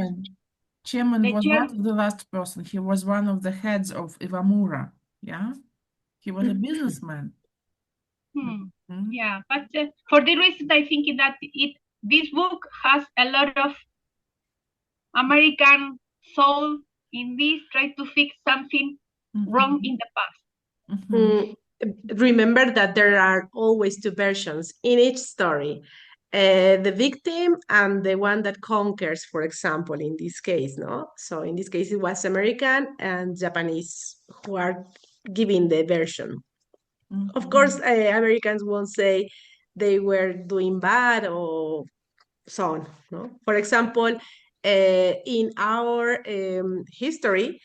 Chairman was not the last person. He was one of the heads of Iwamura. Yeah, he was a businessman. Yeah, but for the reason I think that this book has a lot of American soul in this, try to fix something wrong in the past. Remember that there are always two versions in each story. The victim and the one that conquers, for example, in this case, no? So in this case, it was American and Japanese who are giving the version. Of course, Americans won't say they were doing bad or so on. No? For example, in our history,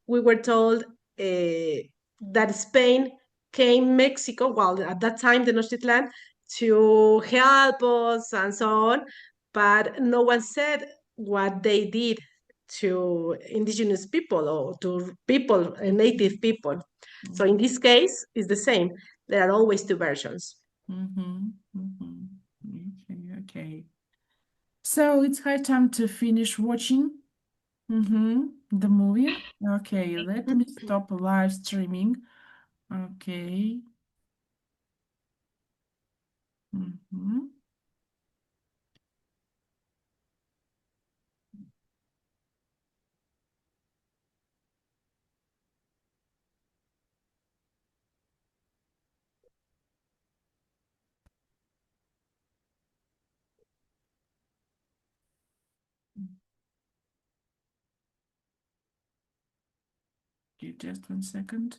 we were told that Spain came Mexico, well, at that time, Tenochtitlan, to help us and so on, but no one said what they did to indigenous people or to people, native people. So in this case, it's the same. There are always two versions. Okay. So it's high time to finish watching the movie. Okay, let me stop live streaming. Okay. Okay, just 1 second.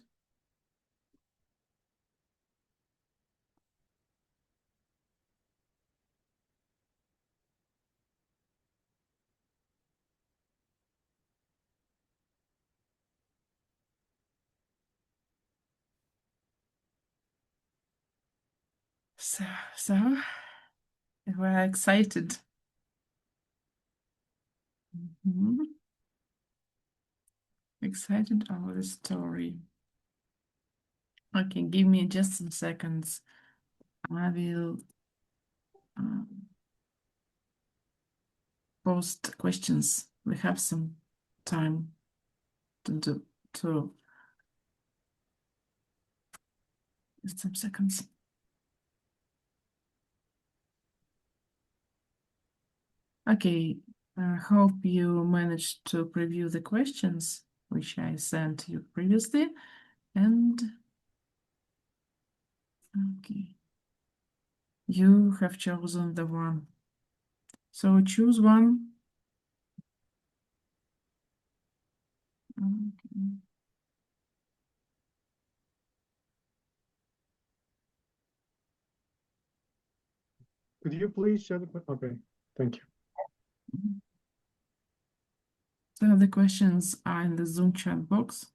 So we're excited. Excited about the story. Okay, give me just some seconds. I will post questions. We have some time to just some seconds. Okay, I hope you managed to preview the questions which I sent you previously. And okay, you have chosen the one. So choose one. Okay. Could you please share the okay, thank you. So the questions are in the Zoom chat box.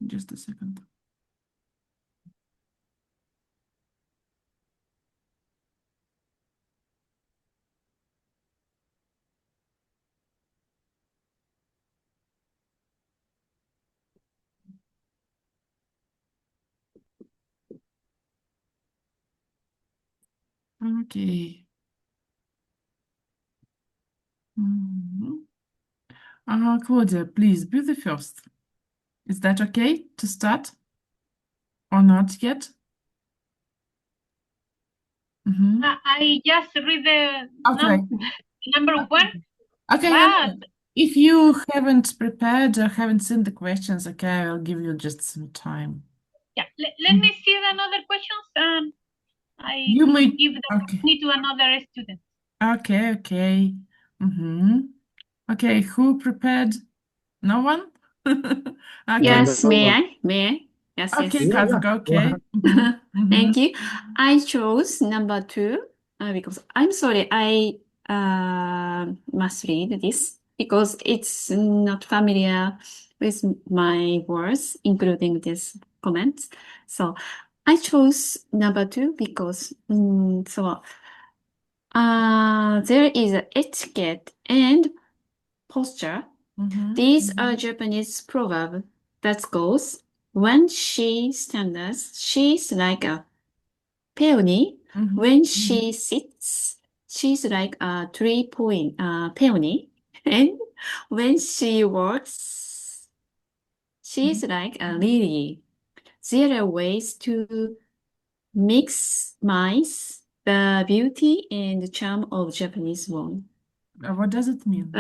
Just a second. Okay. Claudia, please be the first. Is that okay to start? Or not yet? I just read the number one. Okay, but if you haven't prepared or haven't seen the questions, okay, I'll give you just some time. Yeah, let me see the other questions and I You may give the opportunity to another student. Okay, okay. Okay, who prepared? No one? Okay. Yes, No may one. I? May I? Yes, Okay, yes. Yeah, yeah. Kazuka, Go okay. ahead. Thank you. I chose number two because I'm sorry, I must read this because it's not familiar with my words, including this comments. So I chose number two because there is a etiquette and posture. These are Japanese proverb that goes, when she stands, she's like a peony. When she sits, she's like a peony. And when she walks, she's like a lily. There are ways to mix the beauty and the charm of Japanese woman. What does it mean?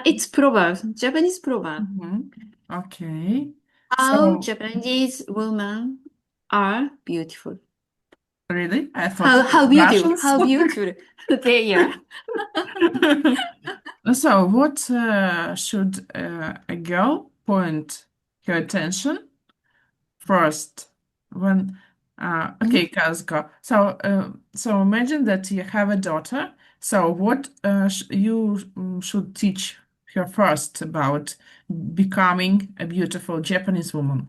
It's proverb, Japanese proverb. Okay. How So, Japanese women are beautiful. really? I thought How beautiful, Russians. how beautiful they are. So, what should a girl point her attention first when okay, Kazuko. So imagine that you have a daughter. So what you should teach her first about becoming a beautiful Japanese woman?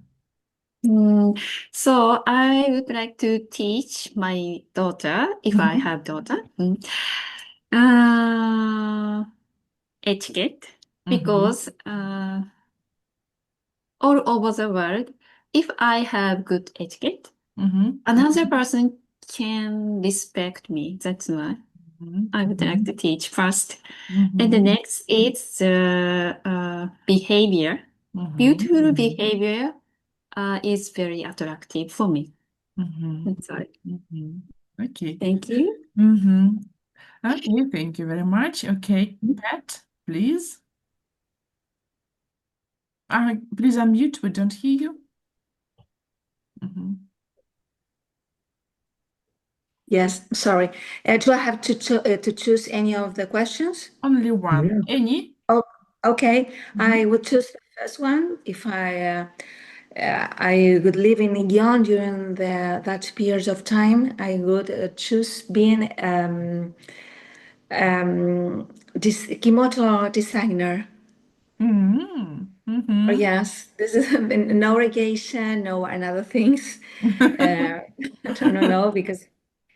So I would like to teach my daughter, if I have daughter, etiquette, because all over the world, if I have good etiquette, another person can respect me. That's why I would like to teach first. And the next is the behavior. Beautiful behavior is very attractive for me. That's all. Okay. Thank you. Okay, thank you very much. Okay, Pat, please. Please unmute. We don't hear you. Yes, sorry. Do I have to choose any of the questions? Only one. Yeah. Any? Oh, okay. I would choose the first one if I would live in Lyon during that period of time. I would choose being this kimono designer. Yes, this is no regation, no another things. No, because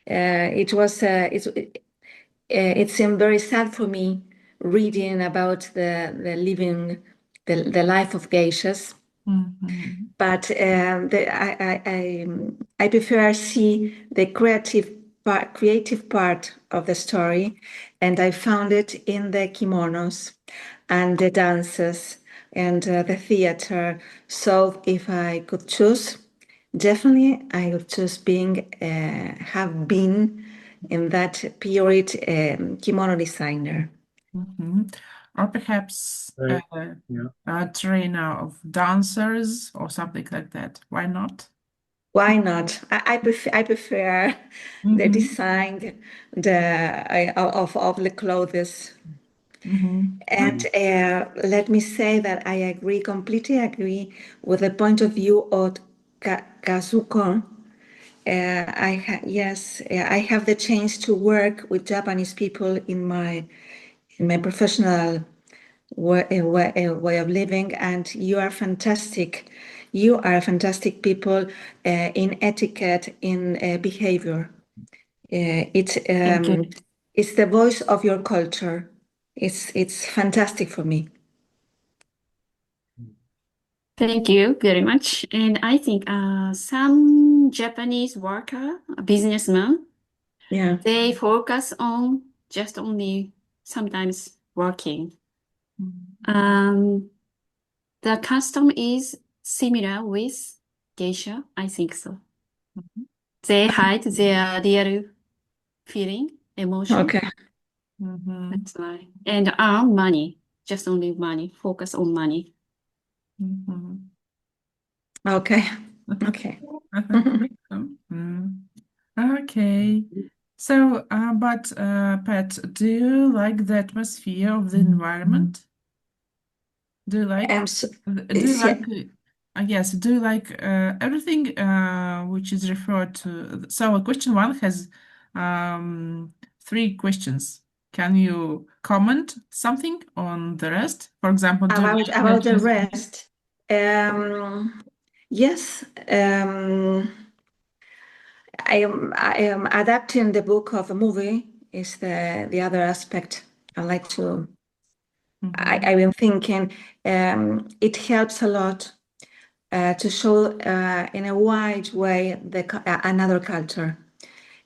it seemed very sad for me reading about the living the life of geishas. But I prefer see the creative part of the story, and I found it in the kimonos and the dances and the theater. So if I could choose, definitely I would choose have been in that period kimono designer. Or perhaps Yeah. a trainer of dancers or something like that. Why not? Why not? I prefer the design of the clothes. And let me say that I completely agree with the point of view of Kazuko. Yes, I have the chance to work with Japanese people in my professional way of living, and you are fantastic. You are fantastic people in etiquette, in behavior. Thank you. It's the voice of your culture. It's fantastic for me. Thank you very much. And I think some Japanese businessmen, Yeah. they focus on just only sometimes working. The custom is similar with geisha, I think so. They hide their real feeling, emotion. Okay. That's why. And earn money, just only money, focus on money. Okay. Okay. Okay. So, Pat, do you like the atmosphere of the environment? Do you like, do you like, yes, do you like everything which is referred to? So, question one has 3 questions. Can you comment something on the rest? For example, do you like about the rest? Yes. I am adapting the book of a movie is the other aspect I like to. I've been thinking it helps a lot to show in a wide way another culture.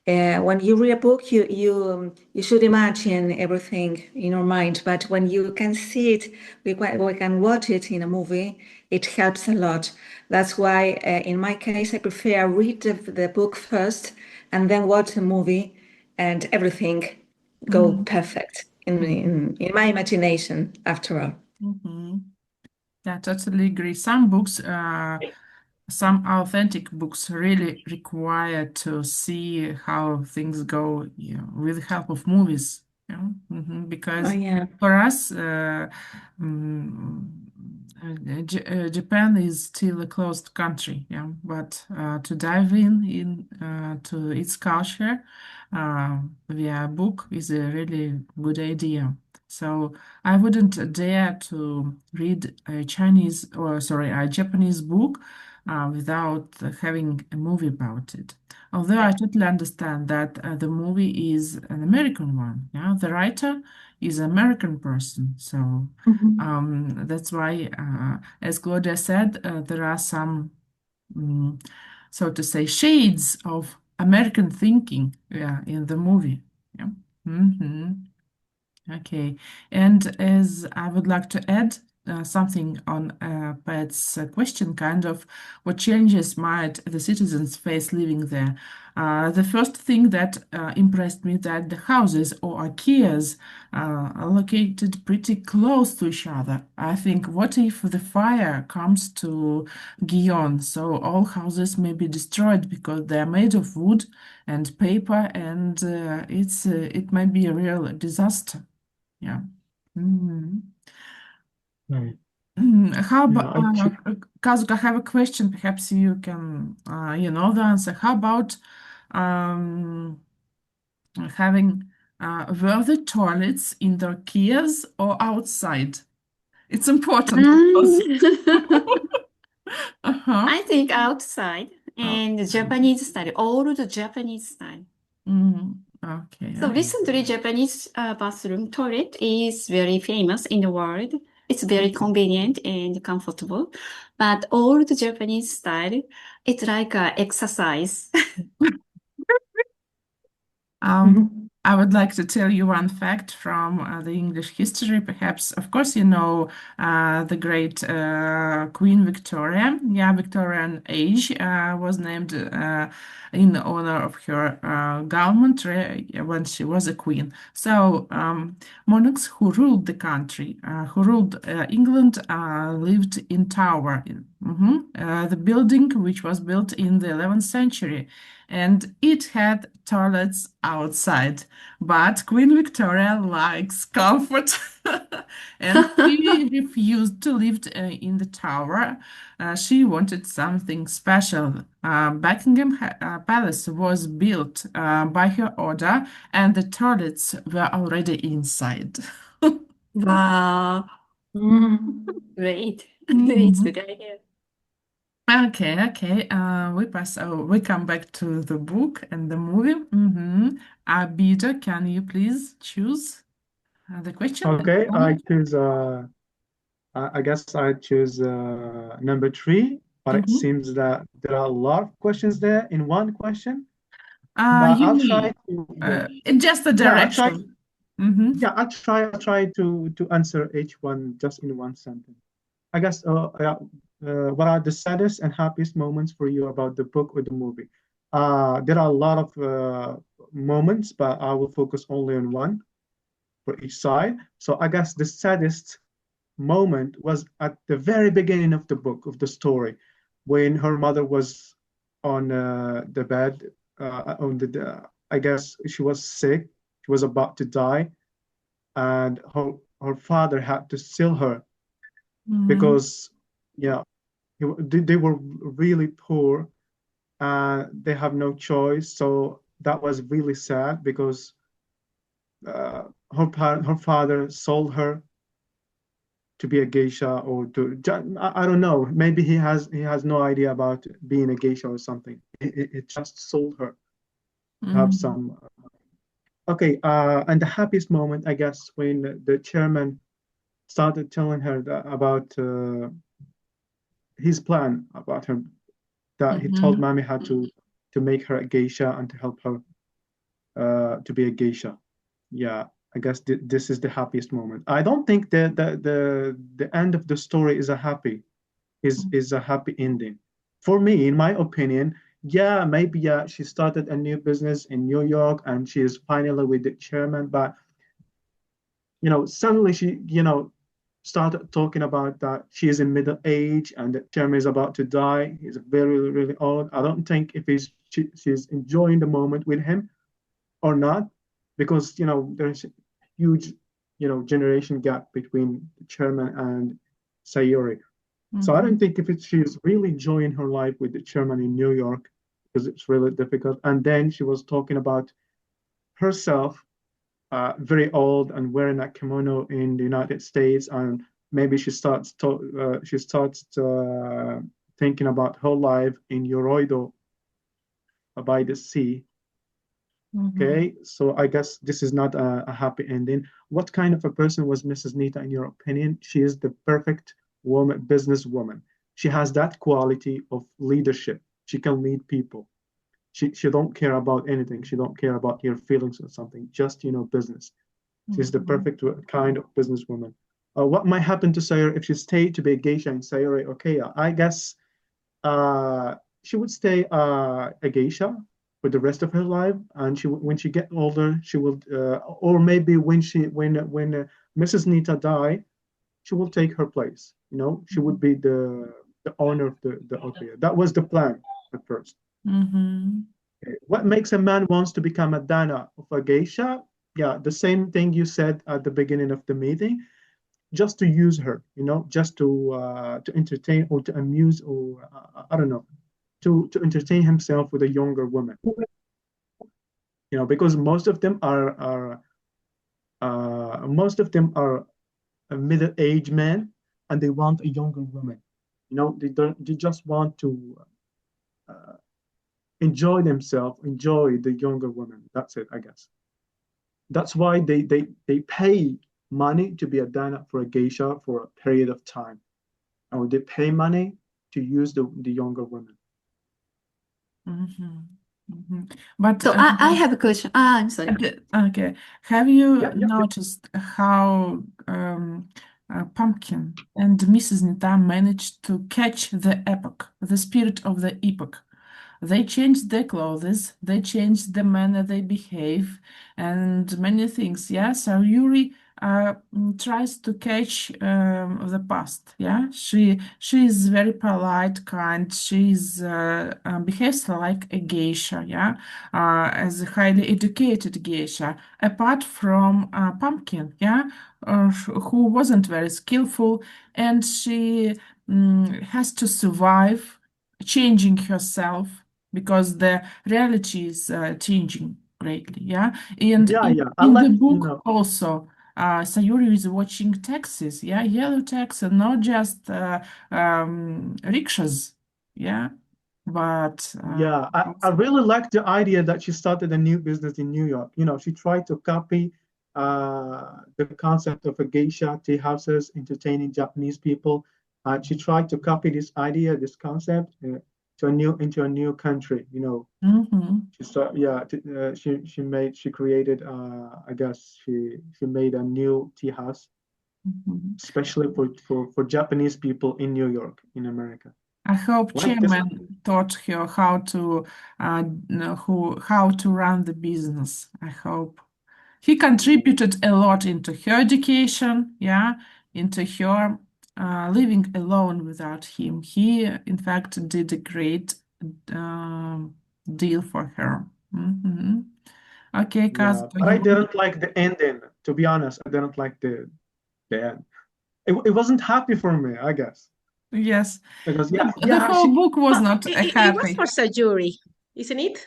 When you read a book, you should imagine everything in your mind, but when you can see it, we can watch it in a movie, it helps a lot. That's why, in my case, I prefer read the book first and then watch the movie, and everything go perfect in my imagination. After all. Yeah, totally agree. Some books, some authentic books really require to see how things go, with the help of movies, because for us, Japan is still a closed country, but to dive in to its culture via a book is a really good idea. So I wouldn't dare to read a Japanese book without having a movie about it. Although I totally understand that the movie is an American one. Yeah, the writer is an American person. So that's why, as Claudia said, there are some, so to say, shades of American thinking, in the movie. Yeah. Okay, and as I would like to add something on Pat's question, kind of what challenges might the citizens face living there. The first thing that impressed me that the houses or IKEAs are located pretty close to each other. I think, what if the fire comes to Gion? So all houses may be destroyed because they are made of wood and paper, and it might be a real disaster. Yeah. How about, Kazuka, I have a question. Perhaps you can, know the answer. How about having were the toilets in the Kias or outside? It's important. I think outside and Japanese style, all the Japanese style. Okay. So recently, Japanese bathroom toilet is very famous in the world. It's very convenient and comfortable, but all the Japanese style, it's like a exercise. I would like to tell you one fact from the English history. Perhaps, of course, you know the great Queen Victoria. Yeah, Victorian age was named in honor of her government when she was a queen. So monarchs who ruled the country, who ruled England, lived in Tower. The building, which was built in the 11th century, and it had toilets outside. But Queen Victoria likes comfort, and she refused to live in the tower. She wanted something special. Buckingham Palace was built by her order, and the toilets were already inside. Wow. Great. It's a good idea. Okay. We come back to the book and the movie. Abida, can you please choose the question? Okay, I guess I choose number 3, but it seems that there are a lot of questions there in one question. But I'll try to, just a direction. I'll try to answer each one just in one sentence. I guess what are the saddest and happiest moments for you about the book or the movie? There are a lot of moments, but I will focus only on one for each side. So I guess the saddest moment was at the very beginning of the book, of the story, when her mother was on the bed, I guess she was sick. She was about to die, and her father had to sell her because, yeah, they were really poor and they have no choice. So that was really sad because her father sold her to be a geisha, or I don't know. Maybe he has no idea about being a geisha or something. It just sold her to have some. Okay, and the happiest moment, I guess, when the chairman started telling her about his plan about her, that he told Mami how to make her a geisha and to help her to be a geisha. Yeah, I guess this is the happiest moment. I don't think that the end of the story is a happy ending. For me, in my opinion, yeah, maybe yeah, she started a new business in New York and she is finally with the chairman, but suddenly she, started talking about that she is in middle age and the chairman is about to die. He's very, really old. I don't think if she's enjoying the moment with him or not, because there's a huge generation gap between the chairman and Sayori. So I don't think if she's really enjoying her life with the chairman in New York, because it's really difficult. And then she was talking about herself, very old and wearing a kimono in the United States, and maybe she starts thinking about her life in Yoroido by the sea. Okay, so I guess this is not a happy ending. What kind of a person was Mrs. Nita in your opinion? She is the perfect woman, businesswoman. She has that quality of leadership. She can lead people. She don't care about anything. She don't care about your feelings or something. Just business. She's the perfect kind of businesswoman. What might happen to Sayori if she stayed to be a geisha in Sayori? Okay, I guess she would stay a geisha for the rest of her life, and when she get older, she will, or maybe when Mrs. Nita die, she will take her place. She would be the owner of the opera. That was the plan at first. Okay. What makes a man wants to become a dana of a geisha? Yeah, the same thing you said at the beginning of the meeting. Just to use her, just to entertain or to amuse, or I don't know, to entertain himself with a younger woman. Because most of them are a middle-aged men, and they want a younger woman. They just want to enjoy themselves, enjoy the younger woman. That's it, I guess. That's why they pay money to be a dana for a geisha for a period of time, or they pay money to use the younger women. But So I have a question. I'm sorry. Okay. Have you Yeah. noticed how Pumpkin and Mrs. Nita managed to catch the epoch, the spirit of the epoch? They changed their clothes, they changed the manner they behave, and many things. Yeah, so Yuri tries to catch the past. Yeah, she is very polite, kind. She's behaves like a geisha. Yeah, as a highly educated geisha. Apart from Pumpkin. Yeah, who wasn't very skillful, and she has to survive, changing herself because the reality is changing greatly. Yeah, and Yeah. in the book also. Sayuri is watching taxis, yeah, yellow taxi, not just rickshaws, yeah, but Yeah, I really like the idea that she started a new business in New York. She tried to copy the concept of a geisha tea houses entertaining Japanese people. She tried to copy this idea, this concept, into a new country. She created. I guess she made a new tea house, especially for Japanese people in New York, in America. I hope chairman taught her how to run the business. I hope he contributed a lot into her education, yeah, into her living alone without him. He, in fact, did a great deal for her. Okay, Kaz, Yeah, but I didn't like the ending. To be honest, I didn't like the end. It wasn't happy for me, I guess. Yes. Because The whole book was not it was happy. for Sayuri, isn't it?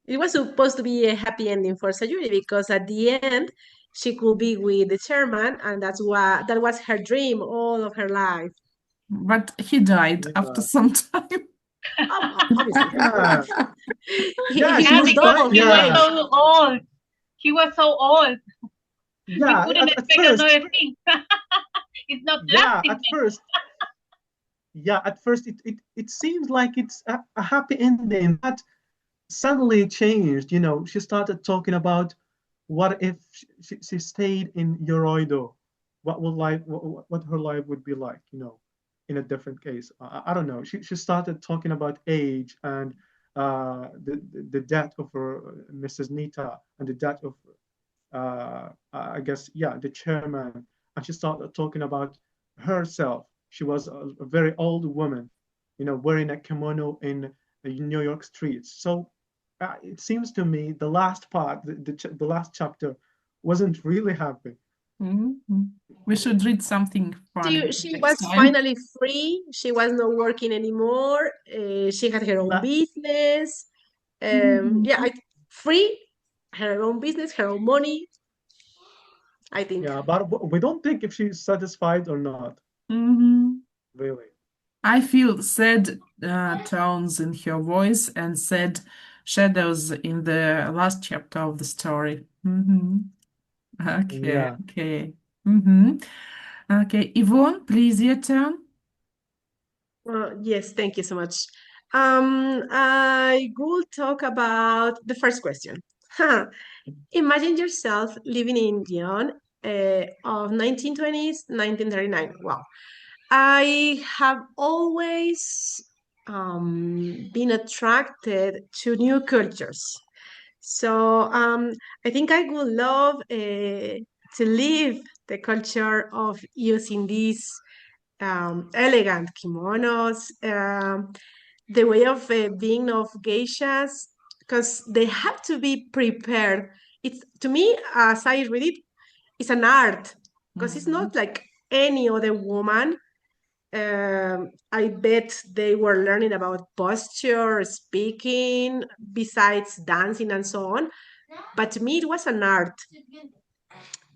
It was supposed to be a happy ending for Sayuri because at the end she could be with the chairman, and that was her dream all of her life. But he died after some time. Obviously. Yeah. He was so old. He was so old. Yeah, we couldn't expect another thing. It's not lasting. At first. Yeah, at first it seems like it's a happy ending, but suddenly it changed. You know, she started talking about what if she stayed in Yoroido, what her life would be like, you know, in a different case. I don't know. She started talking about age and the death of her Mrs. Nita and the death of I guess the chairman, and she started talking about herself. She was a very old woman, you know, wearing a kimono in New York streets. So it seems to me the last part, the last chapter, wasn't really happy. We should read something funny. She was finally free. She was not working anymore. She had her own business. Free, her own business, her own money. I think. Yeah, but we don't think if she's satisfied or not. Really. I feel sad tones in her voice and sad shadows in the last chapter of the story. Okay, okay. Okay, Yvonne, please, your turn. Yes, thank you so much. I will talk about the first question. Imagine yourself living in Lyon of 1920s, 1939. Wow. I have always been attracted to new cultures. So I think I would love to live the culture of using these elegant kimonos, the way of being of geishas, because they have to be prepared. It's, to me, as I read it, it's an art, because it's not like any other woman. I bet they were learning about posture, speaking, besides dancing and so on. But to me, it was an art.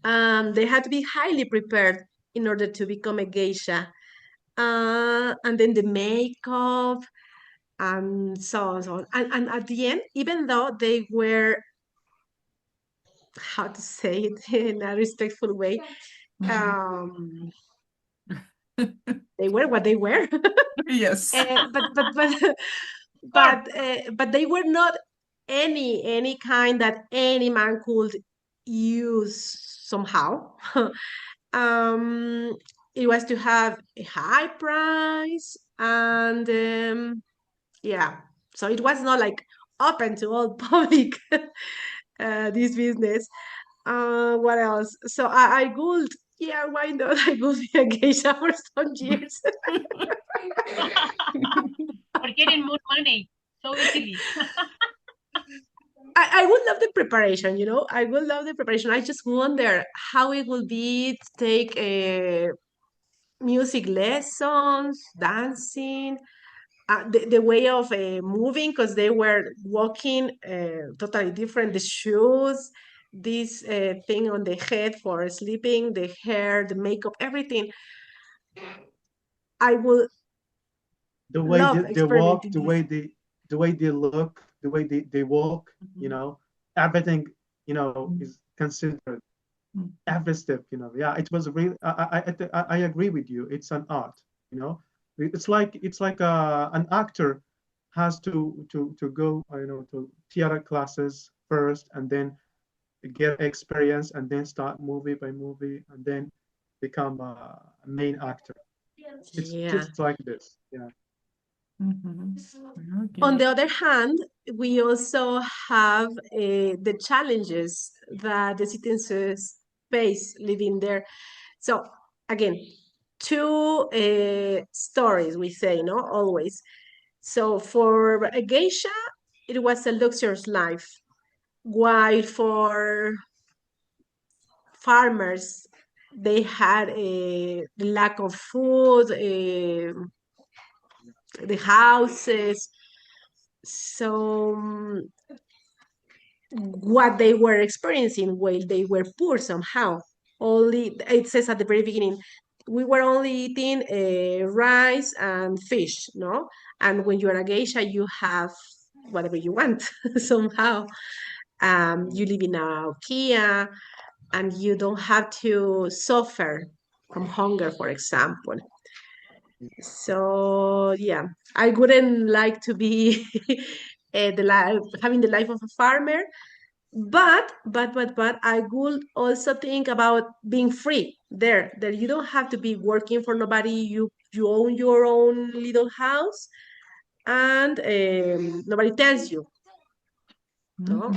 They had to be highly prepared in order to become a geisha. And then the makeup, and so on, so on. And at the end, even though they were, how to say it in a respectful way, they were what they were. Yes. But they were not any kind that any man could use somehow. It was to have a high price, and so it was not like open to all public, this business. What else? So I would, why not? I would be a geisha for some years. For getting more money so easily. I would love the preparation, you know. I would love the preparation. I just wonder how it will be to take music lessons, dancing, the way of moving, because they were walking totally different. The shoes, this thing on the head for sleeping, the hair, the makeup, everything. I will the way they walk, experimenting the way they look, the way they walk, you know, everything, you know, is considered. Every step, you know. Yeah, it was really. I agree with you. It's an art, you know. It's like an actor has to go, you know, to theater classes first, and then get experience, and then start movie by movie, and then become a main actor. It's just like this. Yeah. Okay. On the other hand, we also have the challenges that the citizens face living there. So again, two stories we say, no, always. So for a geisha, it was a luxurious life. while for farmers, they had a lack of food, the houses. So what they were experiencing while they were poor somehow. Only it says at the very beginning, we were only eating rice and fish, no? And when you're a geisha, you have whatever you want somehow. You live in a Kia, and you don't have to suffer from hunger, for example. So yeah, I wouldn't like to be having the life of a farmer, but I would also think about being free there. That you don't have to be working for nobody. You own your own little house, and nobody tells you. No,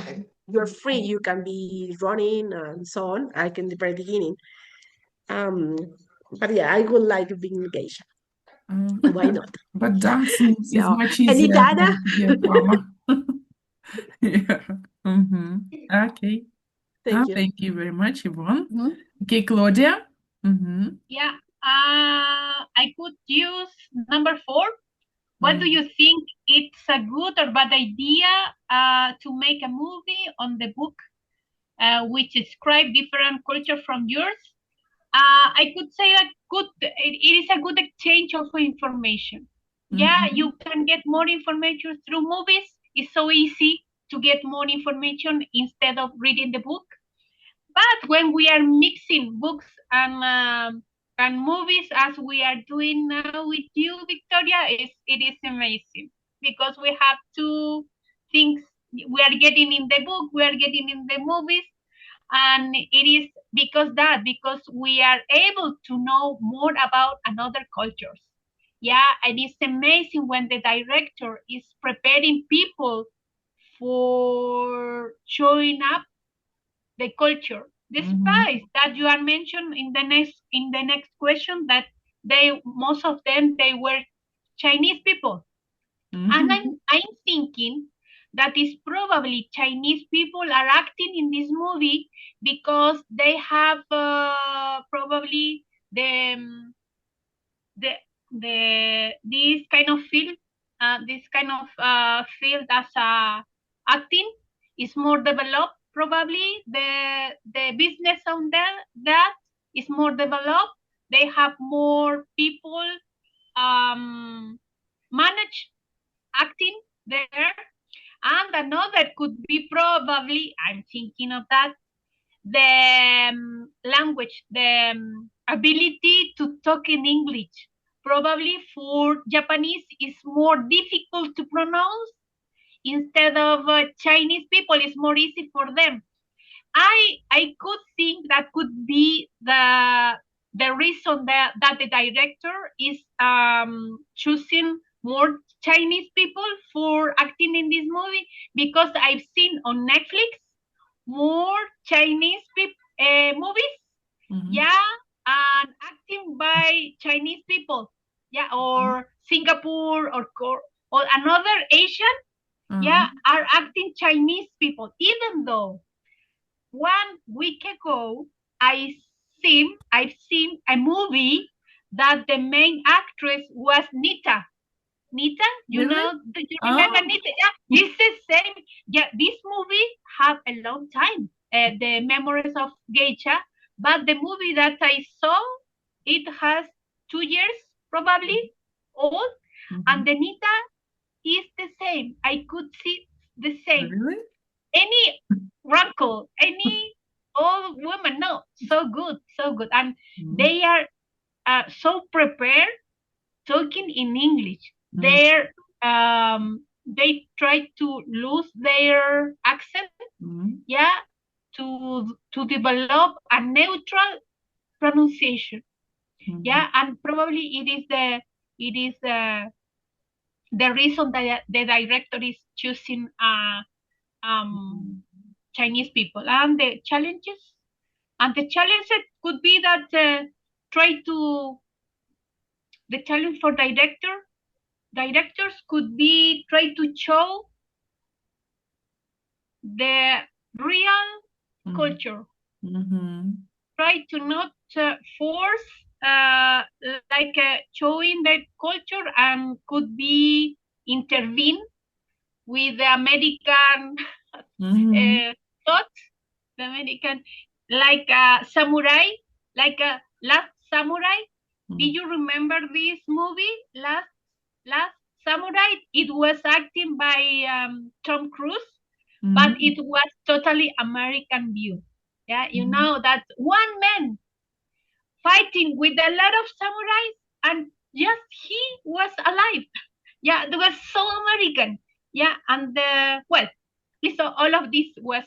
you're free. You can be running and so on. Like in the very beginning. But yeah, I would like being a geisha. Why not? But dancing is So, much any easier data? than to be a farmer. Yeah. Okay. Thank you. Thank you very much, Yvonne. Okay, Claudia. Yeah, I could use number 4. What do you think it's a good or bad idea to make a movie on the book which describe different culture from yours? I could say that it is a good exchange of information. Yeah, you can get more information through movies. It's so easy to get more information instead of reading the book. But when we are mixing books and movies, as we are doing now with you, Victoria, it is amazing because we have two things we are getting in the book, we are getting in the movies, and it is because we are able to know more about another cultures. Yeah, and it's amazing when the director is preparing people for showing up the culture. The spies that you are mentioned in the next question, that most of them they were Chinese people. And I'm thinking that is probably Chinese people are acting in this movie because they have probably this kind of field, as acting is more developed. Probably the business on that is more developed. They have more people manage acting there. And another could be probably, I'm thinking of that, the language, the ability to talk in English. Probably for Japanese is more difficult to pronounce. Instead of Chinese people, it's more easy for them. I could think that could be the reason that the director is choosing more Chinese people for acting in this movie, because I've seen on Netflix more Chinese movies, yeah, and acting by Chinese people, yeah, or Singapore or another Asian, yeah, are acting Chinese people. Even though 1 week ago I've seen a movie that the main actress was Nita. Nita, you Really? know, do you remember Nita? Yeah, it's the same. Yeah, this movie have a long time, the Memoirs of Geisha, but the movie that I saw, it has 2 years probably old, and the Nita is the same. I could see the same. Really? Any wrinkle, any old woman, no, so good, and they are so prepared talking in English. They try to lose their accent, yeah, to develop a neutral pronunciation, yeah, and probably it is the reason that the director is choosing Chinese people. And the challenges could be that the challenge for directors could be try to show real culture. Try to not force showing the culture and could be intervene with the American thoughts, the American, like samurai, like Last Samurai. Do you remember this movie, Last Samurai? It was acted by Tom Cruise, but it was totally American view. Yeah, you know that one man fighting with a lot of samurais, and just he was alive. Yeah, it was so American. Yeah, and well, so all of this was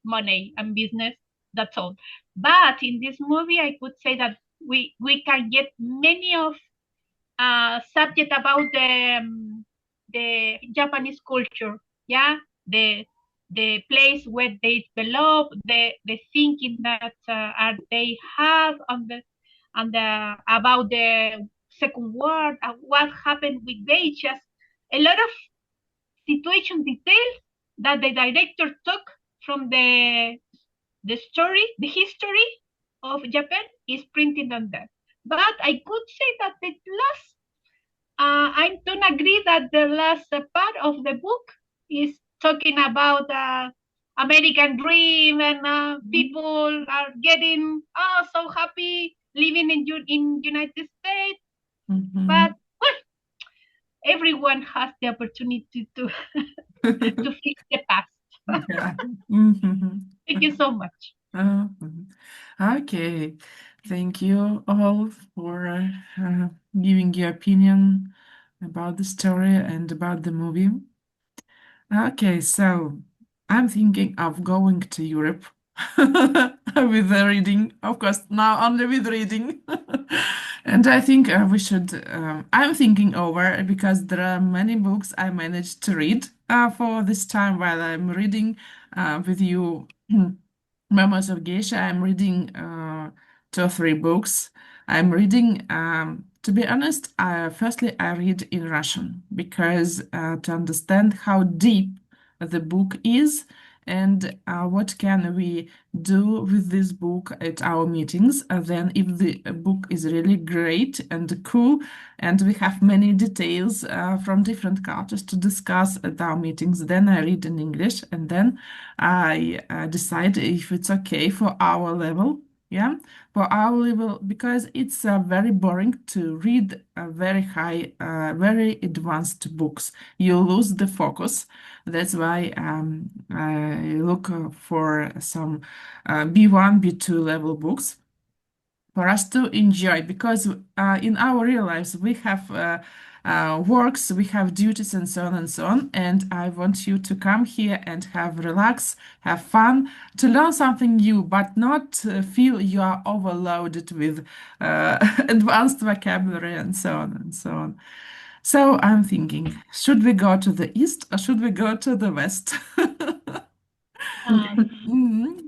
money and business. That's all. But in this movie, I could say that we can get many of subject about the Japanese culture. Yeah, the place where they develop, the thinking that are they have on the about the Second War, what happened with Geisha, a lot of situation details that the director took from the story, the history of Japan is printed on that. But I could say that the last, I don't agree that the last part of the book is talking about American dream and people are getting so happy living in United States. But well, everyone has the opportunity to to fix the past. Thank you so much. Okay, thank you all for giving your opinion about the story and about the movie. Okay, so I'm thinking of going to Europe with the reading, of course, now only with reading. And I think we should, I'm thinking over because there are many books I managed to read for this time while I'm reading with you Memoirs of Geisha. I'm reading 2 or 3 books. I'm reading, to be honest, firstly, I read in Russian because to understand how deep the book is and what can we do with this book at our meetings. Then if the book is really great and cool and we have many details from different cultures to discuss at our meetings, then I read in English and then I decide if it's okay for our level. Yeah, for our level, because it's very boring to read very high, very advanced books. You lose the focus. That's why I look for some B1, B2 level books for us to enjoy, because in our real lives we have works, we have duties and so on and so on, and I want you to come here and relax, have fun, to learn something new, but not feel you are overloaded with advanced vocabulary and so on and so on. So I'm thinking, should we go to the east or should we go to the west?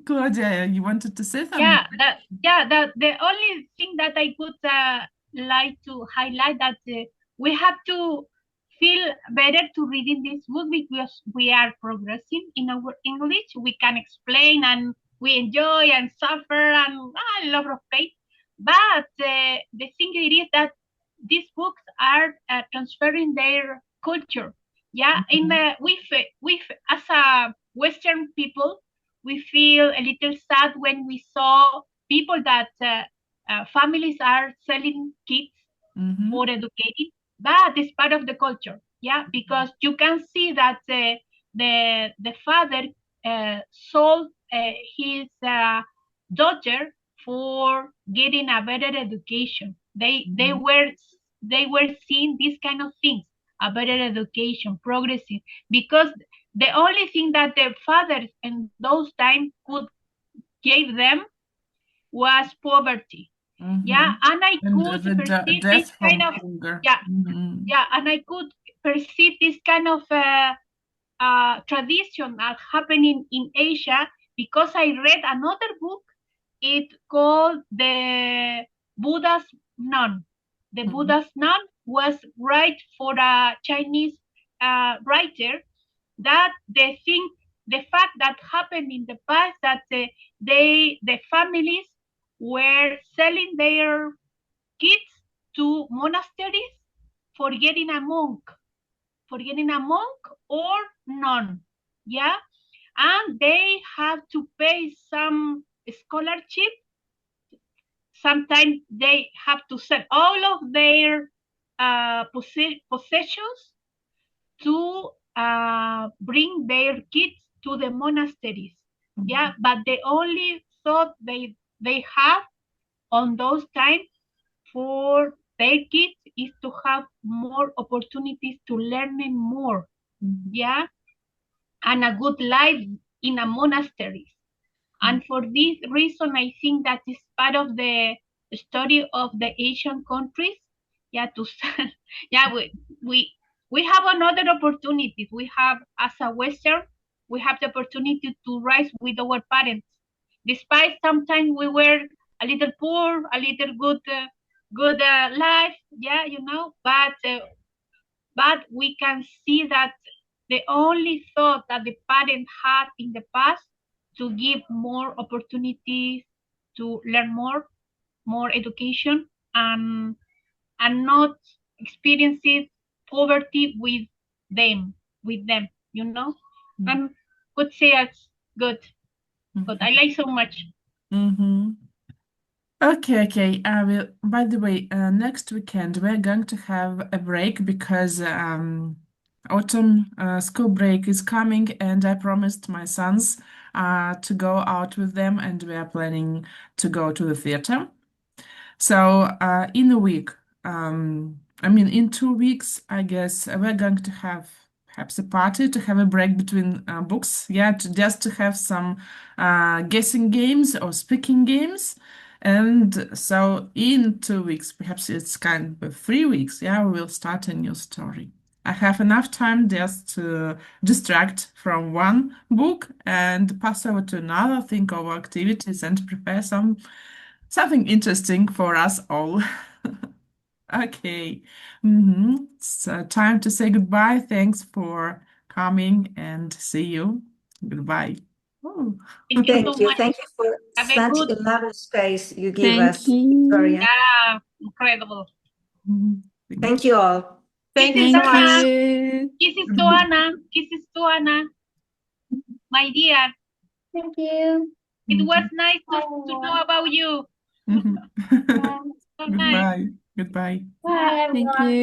Claudia, you wanted to say something? The only thing that I could like to highlight that we have to feel better to reading this book because we are progressing in our English. We can explain and we enjoy and suffer and a lot of pain. But the thing it is that these books are transferring their culture. Yeah, in the we as a Western people, we feel a little sad when we saw people that families are selling kids for educating, but it's part of the culture. Yeah, because you can see that the father sold his daughter for getting a better education. They were seeing these kind of things, a better education, progressing, because the only thing that the fathers in those times could give them was poverty. Yeah, and I could perceive this kind of and I could perceive this kind of tradition happening in Asia because I read another book. It called the Buddha's Nun. The Buddha's Nun was right for a Chinese writer that the thing the fact that happened in the past that the families were selling their kids to monasteries for getting a monk or none, yeah, and they have to pay some scholarship. Sometimes they have to sell all of their possessions to bring their kids to the monasteries. Yeah, but the only thought they have on those times for their kids is to have more opportunities to learning more. Yeah, and a good life in a monastery. And for this reason, I think that is part of the story of the Asian countries. Yeah, to yeah, we have another opportunity. We have, as a Western, we have the opportunity to rise with our parents. Despite sometimes we were a little poor, a little good life, yeah, you know, but we can see that the only thought that the parent had in the past to give more opportunities to learn more education, and not experiences poverty with them, you know. And could say it's good. But I like so much. Okay. By the way, next weekend we're going to have a break because autumn school break is coming, and I promised my sons to go out with them, and we are planning to go to the theater. So in a week, in 2 weeks, I guess we're going to have perhaps a party to have a break between books. Yeah, just to have some guessing games or speaking games. And so in 2 weeks, perhaps it's kind of 3 weeks, yeah, we will start a new story. I have enough time just to distract from one book and pass over to another, think of activities and prepare something interesting for us all. Okay. It's time to say goodbye. Thanks for coming, and see you. Goodbye. Oh. Thank you so much. Thank you for Have a such good- a lovely space you give Thank us, you. Victoria. Yeah, incredible. Thank you all. Thank you Kisses so to much. Anna. you. Kisses to Anna. Kisses to Anna. My dear, Thank you. it was nice to know about you. So nice. Goodbye. Goodbye. Bye, Thank everyone. you.